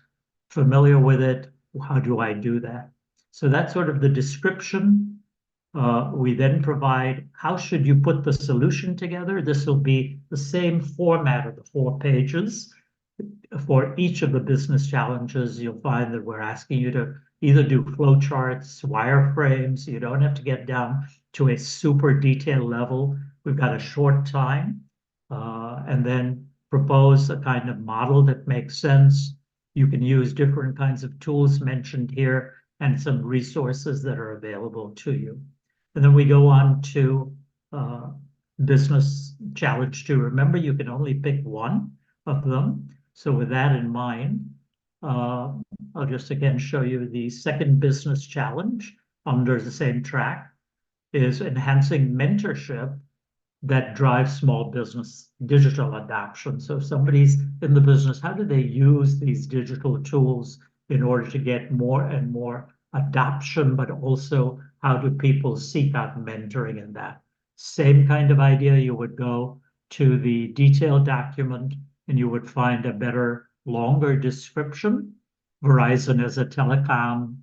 familiar with it. How do I do that? So that's sort of the description. We then provide, how should you put the solution together? This will be the same format of the 4 pages. For each of the business challenges, you'll find that we're asking you to either do flowcharts, wireframes. You don't have to get down to a super detailed level. We've got a short time, and then propose a kind of model that makes sense. You can use different kinds of tools mentioned here and some resources that are available to you. And then we go on to business challenge 2. Remember, you can only pick one of them. So with that in mind, I'll just again show you the second business challenge under the same track is enhancing mentorship that drives small business digital adoption. So if somebody's in the business, how do they use these digital tools in order to get more and more adoption, but also how do people seek out mentoring in that? Same kind of idea, you would go to the detailed document and you would find a better, longer description. Verizon is a telecom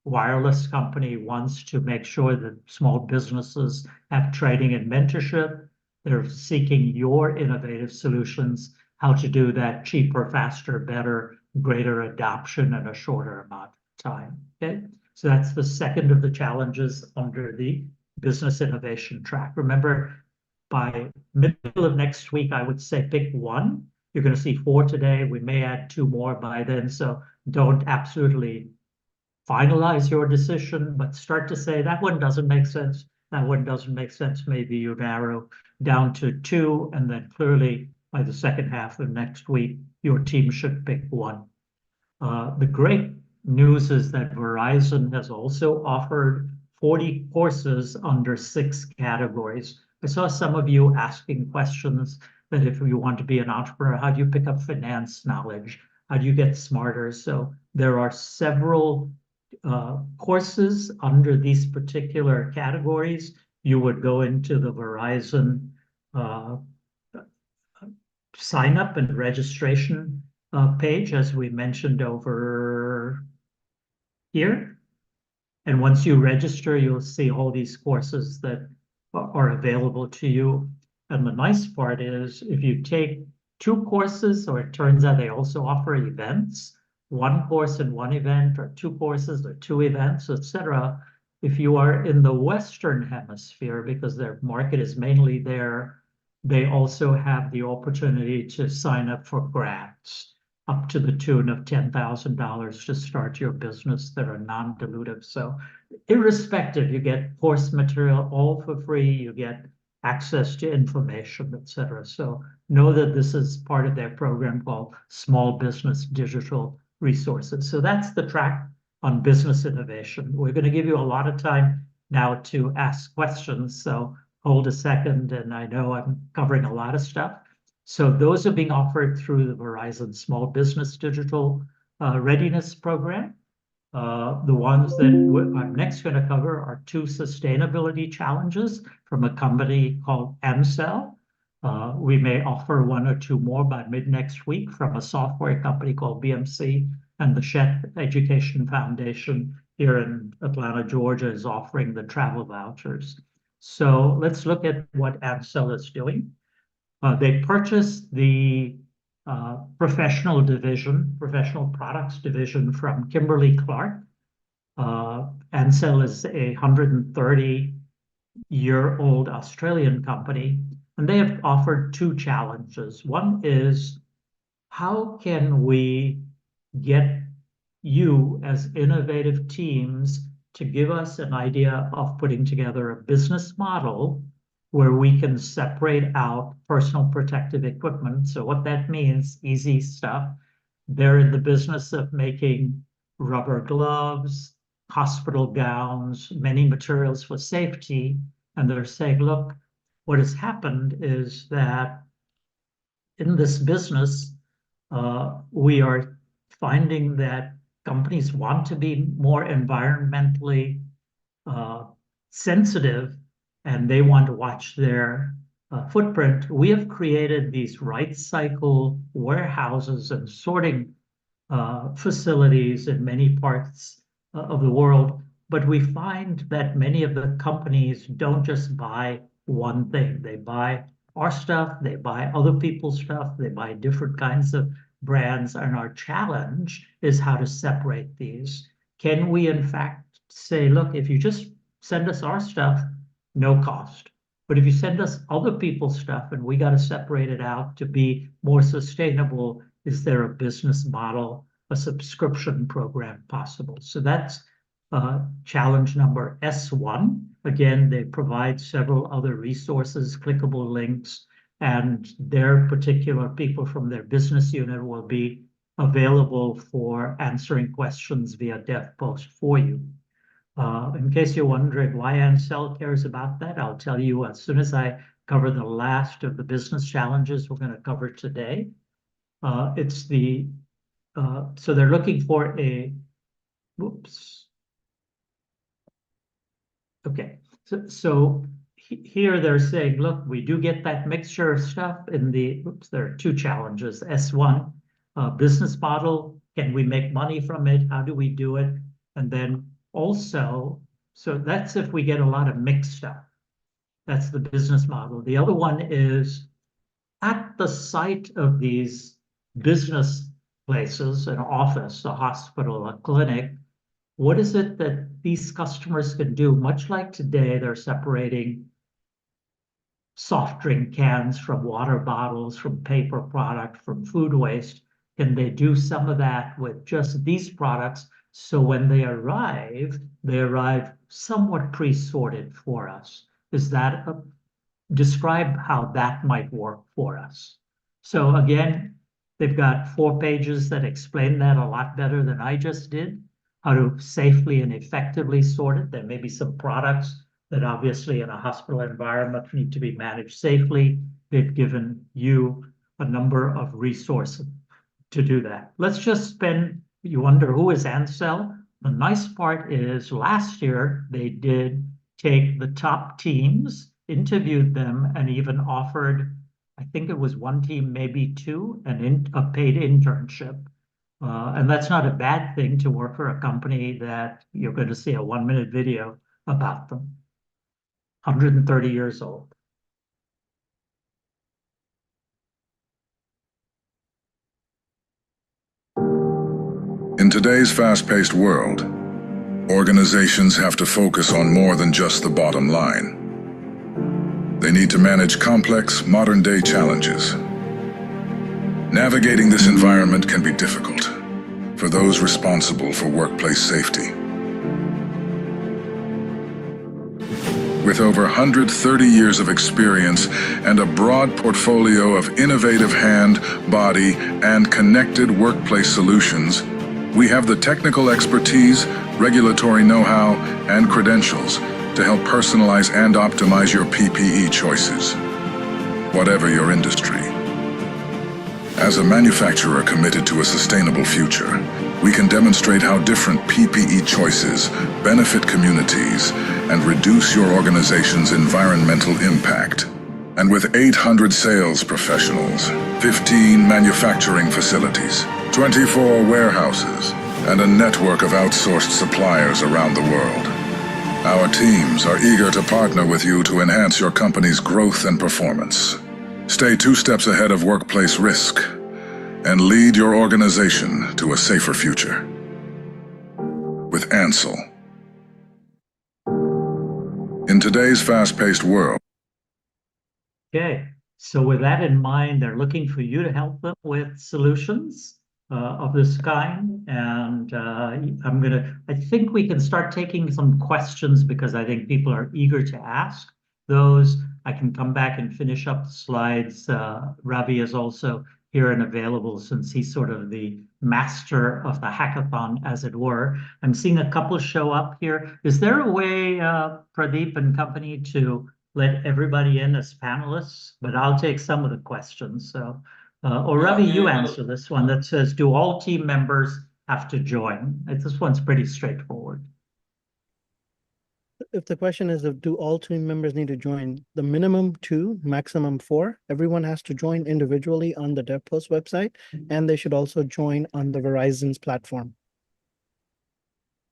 wireless company, wants to make sure that small businesses have training and mentorship. They're seeking your innovative solutions, how to do that cheaper, faster, better, greater adoption in a shorter amount of time. Okay, so that's the second of the challenges under the business innovation track. Remember, by middle of next week, I would say pick one. You're going to see 4 today. We may add 2 more by then. So don't absolutely finalize your decision, but start to say that one doesn't make sense. That one doesn't make sense. Maybe you narrow down to 2, and then clearly by the second half of next week, your team should pick one. The great news is that Verizon has also offered 40 courses under 6 categories. I saw some of you asking questions that if you want to be an entrepreneur, how do you pick up finance knowledge? How do you get smarter? So there are several courses under these particular categories. You would go into the Verizon sign up and registration page, as we mentioned over here. And once you register, you'll see all these courses that are available to you. And the nice part is if you take 2 courses, or it turns out they also offer events, 1 course and 1 event, or 2 courses or 2 events, etc. If you are in the Western Hemisphere, because their market is mainly there, they also have the opportunity to sign up for grants. up to the tune of $10,000 to start your business that are non-dilutive. So irrespective, you get course material all for free, you get access to information, etc. So know that this is part of their program called Small Business Digital Resources. So that's the track on business innovation. We're going to give you a lot of time now to ask questions. So hold a second, and I know I'm covering a lot of stuff. So those are being offered through the Verizon Small Business Digital Readiness Program. The ones that I'm next going to cover are 2 sustainability challenges from a company called Ansell. We may offer 1 or 2 more by mid next week from a software company called BMC, and the Chet Education Foundation here in Atlanta, Georgia is offering the travel vouchers. So let's look at what Ansell is doing. They purchased the professional products division from Kimberly-Clark. Ansell is a 130-year-old Australian company, and they have offered 2 challenges. One is, how can we get you as innovative teams to give us an idea of putting together a business model where we can separate out personal protective equipment. So what that means, easy stuff. They're in the business of making rubber gloves, hospital gowns, many materials for safety. And they're saying, look, what has happened is that in this business, we are finding that companies want to be more environmentally sensitive, and they want to watch their footprint. We have created these right cycle warehouses and sorting facilities in many parts of the world, but we find that many of the companies don't just buy one thing. They buy our stuff, they buy other people's stuff, they buy different kinds of brands, and our challenge is how to separate these. Can we in fact say, look, if you just send us our stuff, no cost. But if you send us other people's stuff and we got to separate it out to be more sustainable, is there a business model, a subscription program possible? So that's challenge number S1. Again, they provide several other resources, clickable links, and their particular people from their business unit will be available for answering questions via dev post for you. In case you're wondering why Ansell cares about that, I'll tell you as soon as I cover the last of the business challenges we're going to cover today. So they're looking for a, whoops. Okay, so here they're saying, look, we do get that mixture of stuff in the, oops, there are 2 challenges. S1, business model, can we make money from it? How do we do it? And then also, so that's if we get a lot of mixed stuff. That's the business model. The other one is at the site of these business places, an office, a hospital, a clinic, what is it that these customers can do? Much like today, they're separating soft drink cans from water bottles, from paper product, from food waste. Can they do some of that with just these products? So when they arrive somewhat pre-sorted for us. Is that describe how that might work for us? So again, they've got 4 pages that explain that a lot better than I just did, how to safely and effectively sort it. There may be some products that obviously in a hospital environment need to be managed safely. They've given you a number of resources to do that. Let's just spend, you wonder who is Ansell? The nice part is last year they did take the top teams, interviewed them, and even offered, I think it was 1 team, maybe 2, a paid internship. And that's not a bad thing to work for a company that you're going to see a 1-minute video about them. 130 years old. In today's fast-paced world, organizations have to focus on more than just the bottom line. They need to manage complex, modern-day challenges. Navigating this environment can be difficult for those responsible for workplace safety. With over 130 years of experience and a broad portfolio of innovative hand, body, and connected workplace solutions, we have the technical expertise, regulatory know-how, and credentials to help personalize and optimize your PPE choices, whatever your industry. As a manufacturer committed to a sustainable future, we can demonstrate how different PPE choices benefit communities and reduce your organization's environmental impact. And with 800 sales professionals, 15 manufacturing facilities, 24 warehouses, and a network of outsourced suppliers around the world, our teams are eager to partner with you to enhance your company's growth and performance. Stay 2 steps ahead of workplace risk and lead your organization to a safer future. With Ansel. In today's fast-paced world. Okay, so with that in mind, they're looking for you to help them with solutions of this kind. And I think we can start taking some questions because I think people are eager to ask those. I can come back and finish up the slides. Ravi is also here and available since he's sort of the master of the hackathon, as it were. I'm seeing a couple show up here. Is there a way, Pradeep and company, to let everybody in as panelists? But I'll take some of the questions. So, or Ravi, you answer this one that says, do all team members have to join? This one's pretty straightforward. If the question is, do all team members need to join? The minimum 2, maximum 4. Everyone has to join individually on the DevPost website, and they should also join on the Verizon's platform.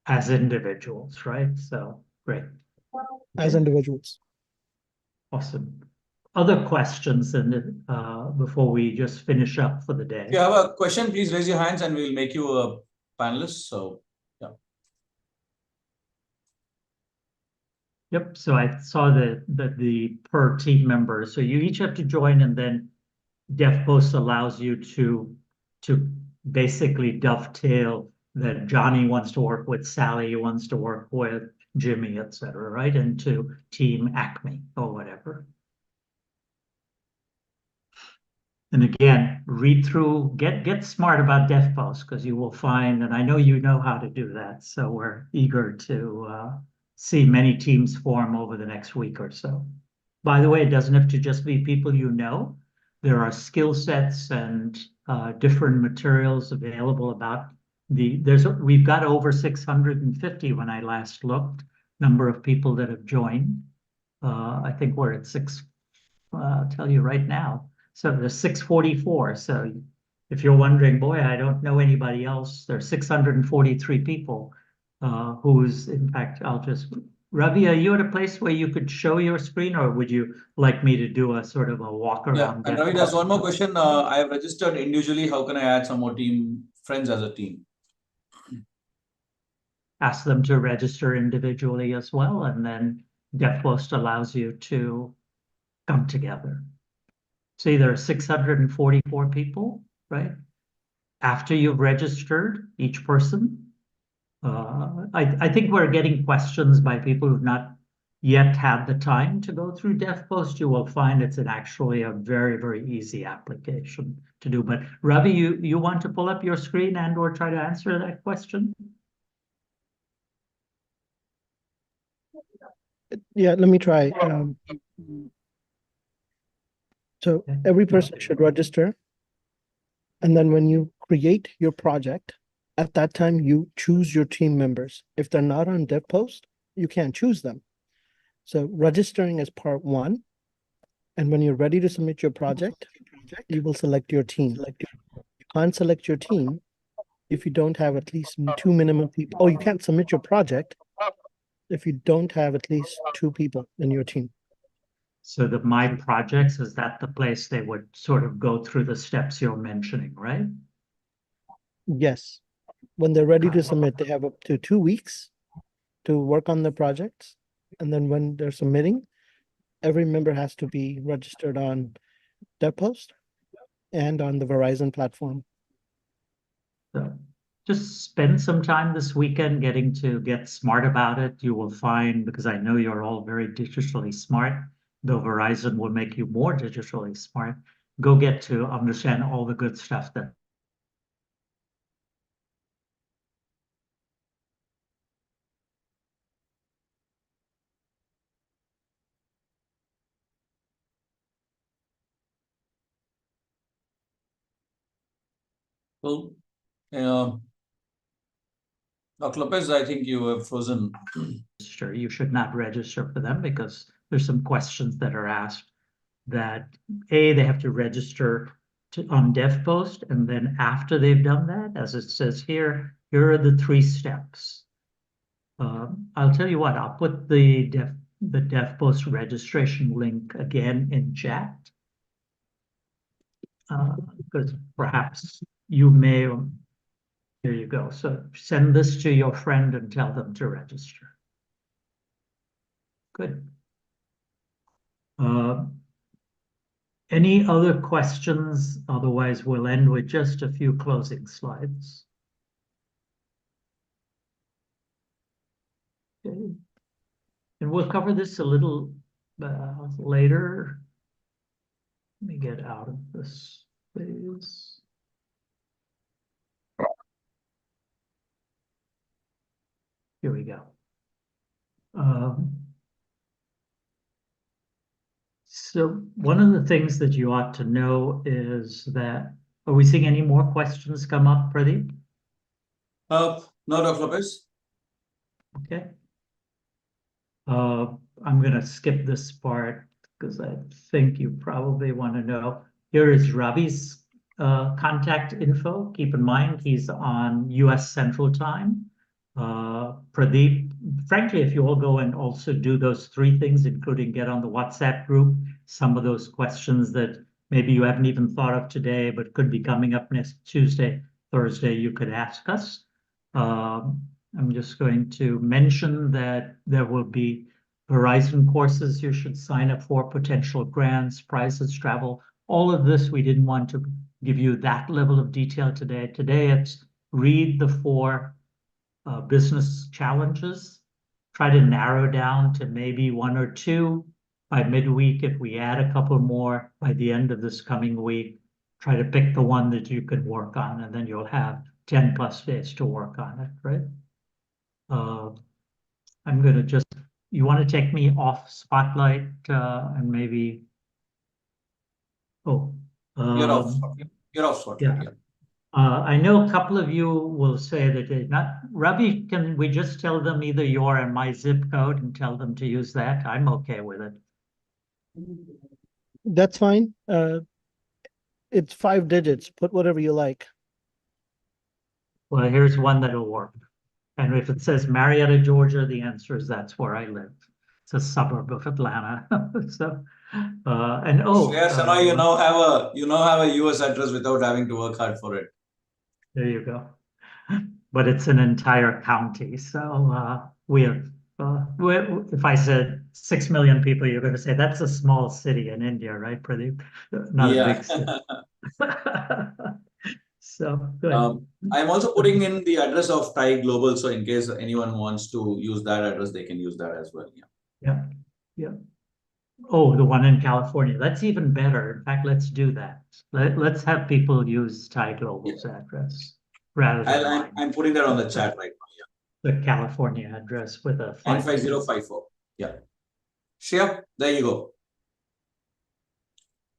As individuals, right? So, great. As individuals. Awesome. Other questions before we just finish up for the day? If you have a question, please raise your hands and we'll make you a panelist. So, yeah. Yep, so I saw the per team member. So you each have to join, and then DevPost allows you to basically dovetail that Johnny wants to work with Sally, wants to work with Jimmy, etc., right? Into Team Acme or whatever. And again, read through, get smart about DevPost, because you will find, and I know you know how to do that. So we're eager to see many teams form over the next week or so. By the way, it doesn't have to just be people you know. There are skill sets and different materials available about we've got over 650 when I last looked, number of people that have joined. I think we're at 6, I'll tell you right now. So there's 644. So if you're wondering, boy, I don't know anybody else, there's 643 people who's, in fact, Ravi, are you at a place where you could show your screen, or would you like me to do a sort of a walk around? Yeah, and Ravi, there's one more question. I have registered individually. How can I add some more friends as a team? Ask them to register individually as well, and then DevPost allows you to come together. See, there are 644 people, right? After you've registered, each person. I think we're getting questions by people who've not yet had the time to go through DevPost. You will find it's actually a very, very easy application to do. But Ravi, you want to pull up your screen and or try to answer that question? Yeah, let me try. So every person should register. And then when you create your project, at that time, you choose your team members. If they're not on DevPost, you can't choose them. So registering is part 1. And when you're ready to submit your project, you will select your team. You can't select your team if you don't have at least 2 minimum people. Oh, you can't submit your project if you don't have at least 2 people in your team. So the My Projects, is that the place they would sort of go through the steps you're mentioning, right? Yes. When they're ready to submit, they have up to 2 weeks to work on the projects. And then when they're submitting, every member has to be registered on DevPost. and on the Verizon platform. So just spend some time this weekend getting to get smart about it. You will find, because I know you're all very digitally smart, though Verizon will make you more digitally smart, go get to understand all the good stuff that Cool. Dr. Lopez, I think you have frozen. register. You should not register for them because there's some questions that are asked that they have to register on DevPost, and then after they've done that, as it says here, here are the 3 steps. I'll tell you what, I'll put the DevPost registration link again in chat. Because perhaps you may, here you go. So send this to your friend and tell them to register. Good. Any other questions? Otherwise, we'll end with just a few closing slides. Okay. And we'll cover this a little later. Let me get out of this, please. Here we go. So one of the things that you ought to know is that, are we seeing any more questions come up, Pradeep? No, Dr. Lopez. Okay. I'm going to skip this part because I think you probably want to know. Here is Ravi's contact info. Keep in mind, he's on US Central Time. Pradeep, frankly, if you all go and also do those 3 things, including get on the WhatsApp group, some of those questions that maybe you haven't even thought of today, but could be coming up next Tuesday, Thursday, you could ask us. I'm just going to mention that there will be Verizon courses you should sign up for, potential grants, prizes, travel. All of this, we didn't want to give you that level of detail today. Today, it's read the 4 business challenges, try to narrow down to maybe 1 or 2 by midweek. If we add a couple more by the end of this coming week, try to pick the one that you can work on, and then you'll have 10 plus days to work on it, right? I'm going to just, you want to take me off spotlight and maybe, You're off. You're off spotlight. Yeah. I know a couple of you will say that they're not, Ravi, can we just tell them either your and my zip code and tell them to use that? I'm okay with it. That's fine. It's 5 digits. Put whatever you like. Well, here's one that'll work. And if it says Marietta, Georgia, the answer is that's where I live. It's a suburb of Atlanta. So, and oh, Yes, I know you now have a US address without having to work hard for it. there you go. But it's an entire county. So we have, if I said 6 million people, you're going to say that's a small city in India, right, Pradeep? Not a big city. So good. I'm also putting in the address of TiE Global, so in case anyone wants to use that address, they can use that as well. Yeah. Yeah. Oh, the one in California. That's even better. In fact, let's do that. Let's have people use TiE Global's address rather than mine. I'm putting that on the chat right now. The California address with a 95054. Yeah. Shreya, there you go.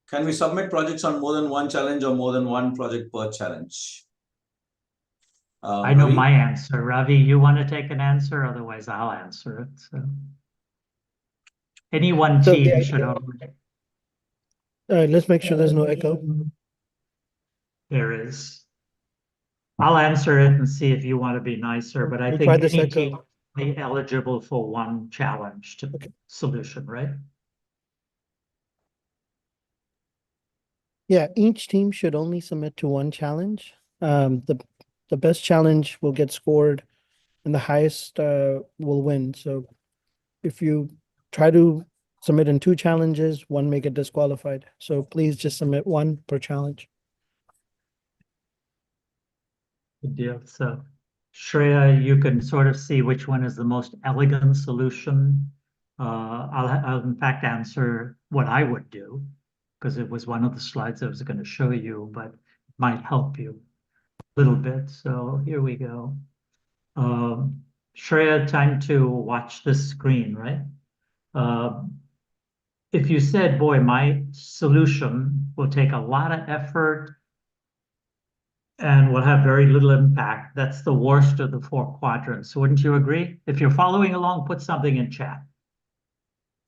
Can we submit projects on more than 1 challenge or more than 1 project per challenge? I know Ravi? my answer. Ravi, you want to take an answer? Otherwise, I'll answer it. So any one So team should only. All right, let's make sure there's no echo. There is. I'll answer it and see if you want to be nicer, but I We'll think try this any echo. team be eligible for 1 challenge to solution, right? Yeah, each team should only submit to 1 challenge. The best challenge will get scored and the highest will win. So if you try to submit in 2 challenges, 1 may get disqualified. So please just submit 1 per challenge. Good deal. So Shreya, you can sort of see which one is the most elegant solution. I'll in fact answer what I would do, because it was one of the slides I was going to show you, but it might help you a little bit. So here we go. Shreya, time to watch this screen, right? If you said, boy, my solution will take a lot of effort and will have very little impact, that's the worst of the 4 quadrants. Wouldn't you agree? If you're following along, put something in chat.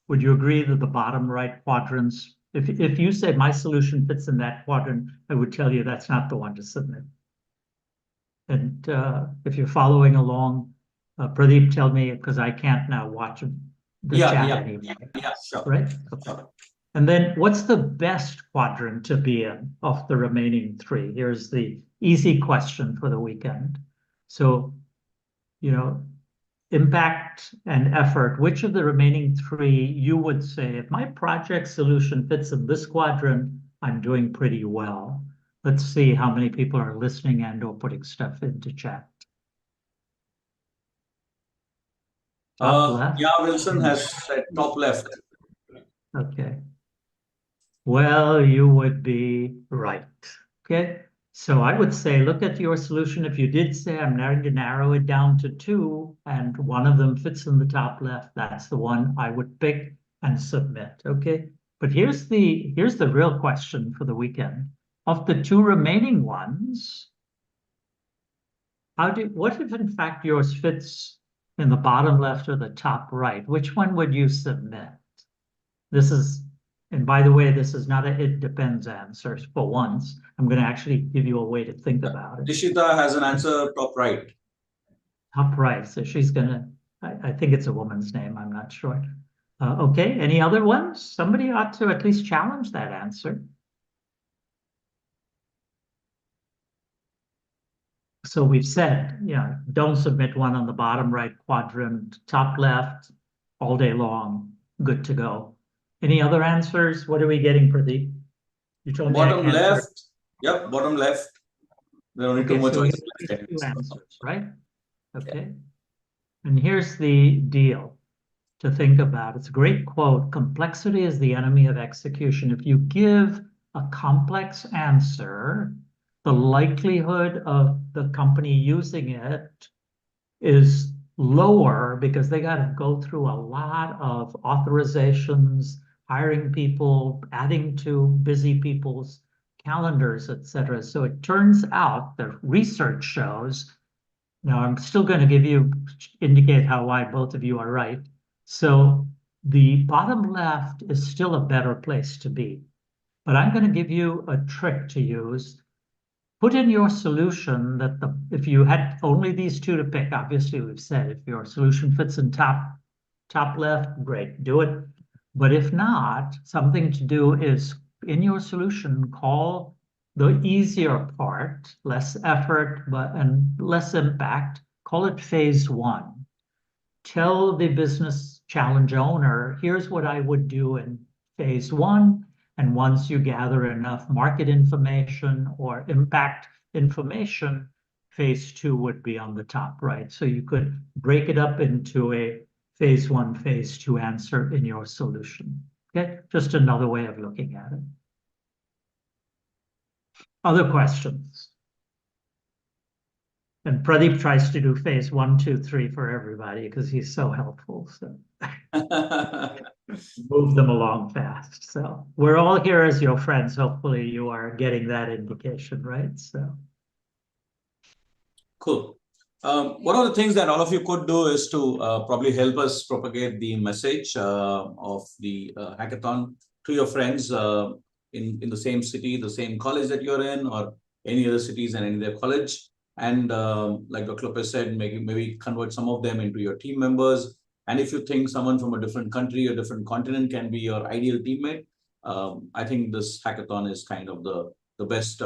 Would you agree that the bottom right quadrants, if you said my solution fits in that quadrant, I would tell you that's not the one to submit. And if you're following along, Pradeep, tell me, because I can't now watch the chat anymore. Yeah, sure. Right? Okay. And then what's the best quadrant to be in of the remaining 3? Here's the easy question for the weekend. So, you know, impact and effort, which of the remaining 3 you would say, if my project solution fits in this quadrant, I'm doing pretty well. Let's see how many people are listening and or putting stuff into chat. Top left. Yeah, Wilson has said top left. Okay. Well, you would be right. Okay. So I would say, look at your solution. If you did say, I'm going to narrow it down to 2, and one of them fits in the top left, that's the one I would pick and submit. Okay. But here's the real question for the weekend. Of the 2 remaining ones, what if in fact yours fits in the bottom left or the top right? Which one would you submit? This is, and by the way, this is not a it depends answer for once. I'm going to actually give you a way to think about it. Dishita has an answer top right. Top right. So she's going to, I think it's a woman's name. I'm not sure. Okay. Any other ones? Somebody ought to at least challenge that answer. So we've said, yeah, don't submit one on the bottom right quadrant, top left, all day long, good to go. Any other answers? What are we getting, Pradeep? You told me bottom left. Yep, bottom left. There are only 2 more choices. 2 answers, right? Okay. And here's the deal to think about. It's a great quote. Complexity is the enemy of execution. If you give a complex answer, the likelihood of the company using it is lower because they got to go through a lot of authorizations, hiring people, adding to busy people's calendars, etc. So it turns out the research shows, now I'm still going to indicate why both of you are right. So the bottom left is still a better place to be. But I'm going to give you a trick to use. Put in your solution that if you had only these 2 to pick, obviously we've said if your solution fits in top left, great, do it. But if not, something to do is in your solution, call the easier part, less effort, and less impact, call it phase 1. Tell the business challenge owner, here's what I would do in phase 1. And once you gather enough market information or impact information, phase 2 would be on the top right. So you could break it up into a phase 1, phase 2 answer in your solution. Okay, just another way of looking at it. Other questions? And Pradeep tries to do phase 1, 2, 3 for everybody because he's so helpful. So move them along fast. So we're all here as your friends. Hopefully you are getting that indication, right? So cool. One of the things that all of you could do is to probably help us propagate the message of the hackathon to your friends in the same city, the same college that you're in, or any other cities and any other college. And like Dr. Lopez said, maybe convert some of them into your team members. And if you think someone from a different country or different continent can be your ideal teammate, I think this hackathon is kind of the best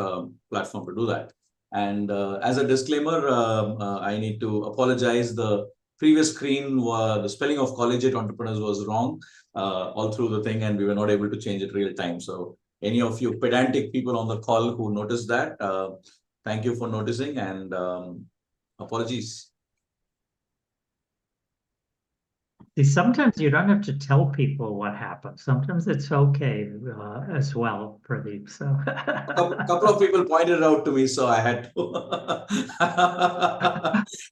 platform to do that. And as a disclaimer, I need to apologize. The previous screen, the spelling of collegiate entrepreneurs was wrong all through the thing, and we were not able to change it real time. So any of you pedantic people on the call who noticed that, thank you for noticing, and apologies. See, sometimes you don't have to tell people what happened. Sometimes it's okay as well, Pradeep. So A couple of people pointed out to me, so I had to.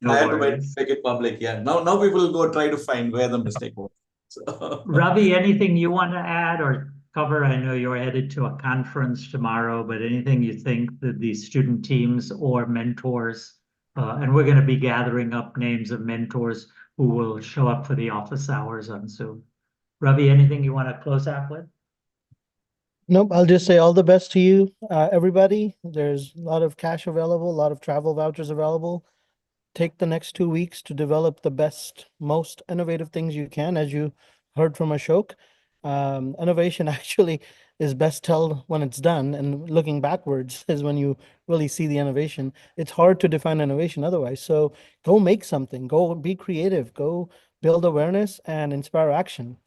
no I had to worries. make it public. Yeah. Now people go try to find where the mistake was. So. Ravi, anything you want to add or cover? I know you're headed to a conference tomorrow, but anything you think that these student teams or mentors, and we're going to be gathering up names of mentors who will show up for the office hours on Zoom. Ravi, anything you want to close out with? Nope, I'll just say all the best to you, everybody. There's a lot of cash available, a lot of travel vouchers available. Take the next 2 weeks to develop the best, most innovative things you can, as you heard from Ashok. Innovation actually is best told when it's done, and looking backwards is when you really see the innovation. It's hard to define innovation otherwise. So go make something, go be creative, go build awareness and inspire action.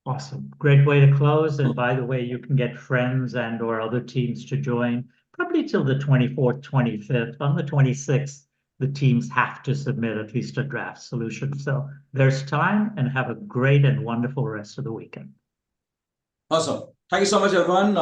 Awesome. Great way to close. And by the way, you can get friends and or other teams to join probably till the 24th, 25th. On the 26th, the teams have to submit at least a draft solution. So there's time, and have a great and wonderful rest of the weekend. Awesome. Thank you so much, everyone.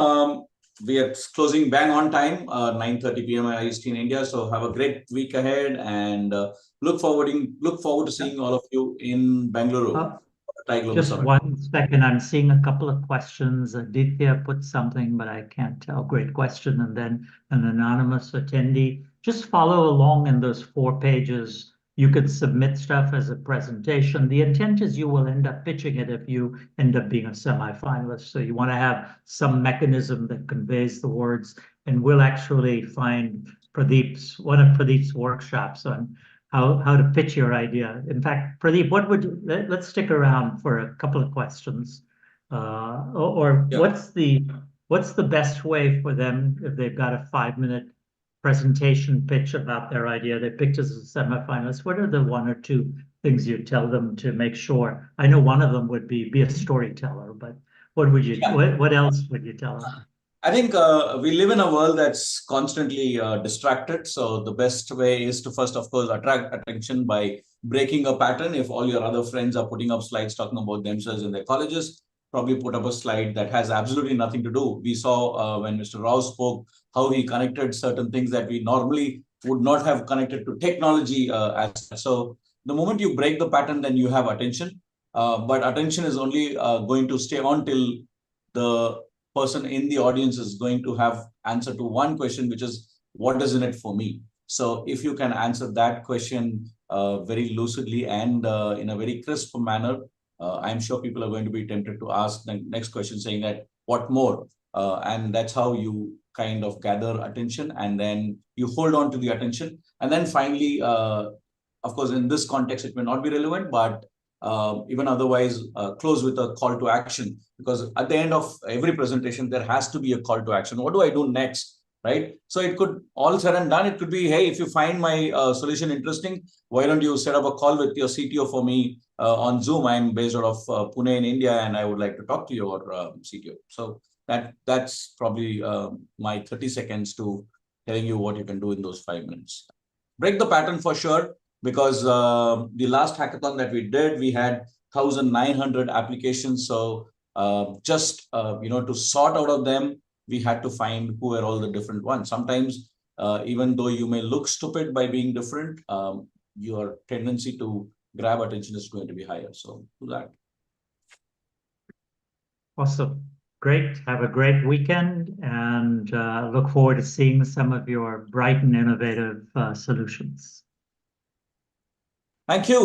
We are closing bang on time, 9:30 p.m. IST in India. So have a great week ahead, and look forward to seeing all of you in Bangalore. TiE Global Just Summit. 1 second. I'm seeing a couple of questions. Aditya put something, but I can't tell. Great question. And then an anonymous attendee. Just follow along in those 4 pages. You could submit stuff as a presentation. The intent is you will end up pitching it if you end up being a semi-finalist. So you want to have some mechanism that conveys the words. And we'll actually find one of Pradeep's workshops on how to pitch your idea. In fact, Pradeep, let's stick around for a couple of questions. Yeah. What's the best way for them if they've got a 5-minute presentation pitch about their idea? They picked as a semifinalist. What are the 1 or 2 things you tell them to make sure? I know one of them would be a storyteller, but what else would you tell them? I think we live in a world that's constantly distracted. So the best way is to first, of course, attract attention by breaking a pattern. If all your other friends are putting up slides talking about themselves in their colleges, probably put up a slide that has absolutely nothing to do. We saw when Mr. Rao spoke, how he connected certain things that we normally would not have connected to technology. So the moment you break the pattern, then you have attention. But attention is only going to stay on till the person in the audience is going to have answer to one question, which is, what is in it for me? So if you can answer that question very lucidly and in a very crisp manner, I'm sure people are going to be tempted to ask the next question saying that, what more? And that's how you kind of gather attention, and then you hold on to the attention. And then finally, of course, in this context, it may not be relevant, but even otherwise, close with a call to action, because at the end of every presentation, there has to be a call to action. What do I do next, right? So it could, all said and done, it could be, hey, if you find my solution interesting, why don't you set up a call with your CTO for me on Zoom? I'm based out of Pune in India, and I would like to talk to your CTO. So that's probably my 30 seconds to telling you what you can do in those 5 minutes. Break the pattern for sure, because the last hackathon that we did, we had 1,900 applications. So just to sort out of them, we had to find who are all the different ones. Sometimes, even though you may look stupid by being different, your tendency to grab attention is going to be higher. So do that. Awesome. Great. Have a great weekend, and look forward to seeing some of your bright and innovative solutions. Thank you.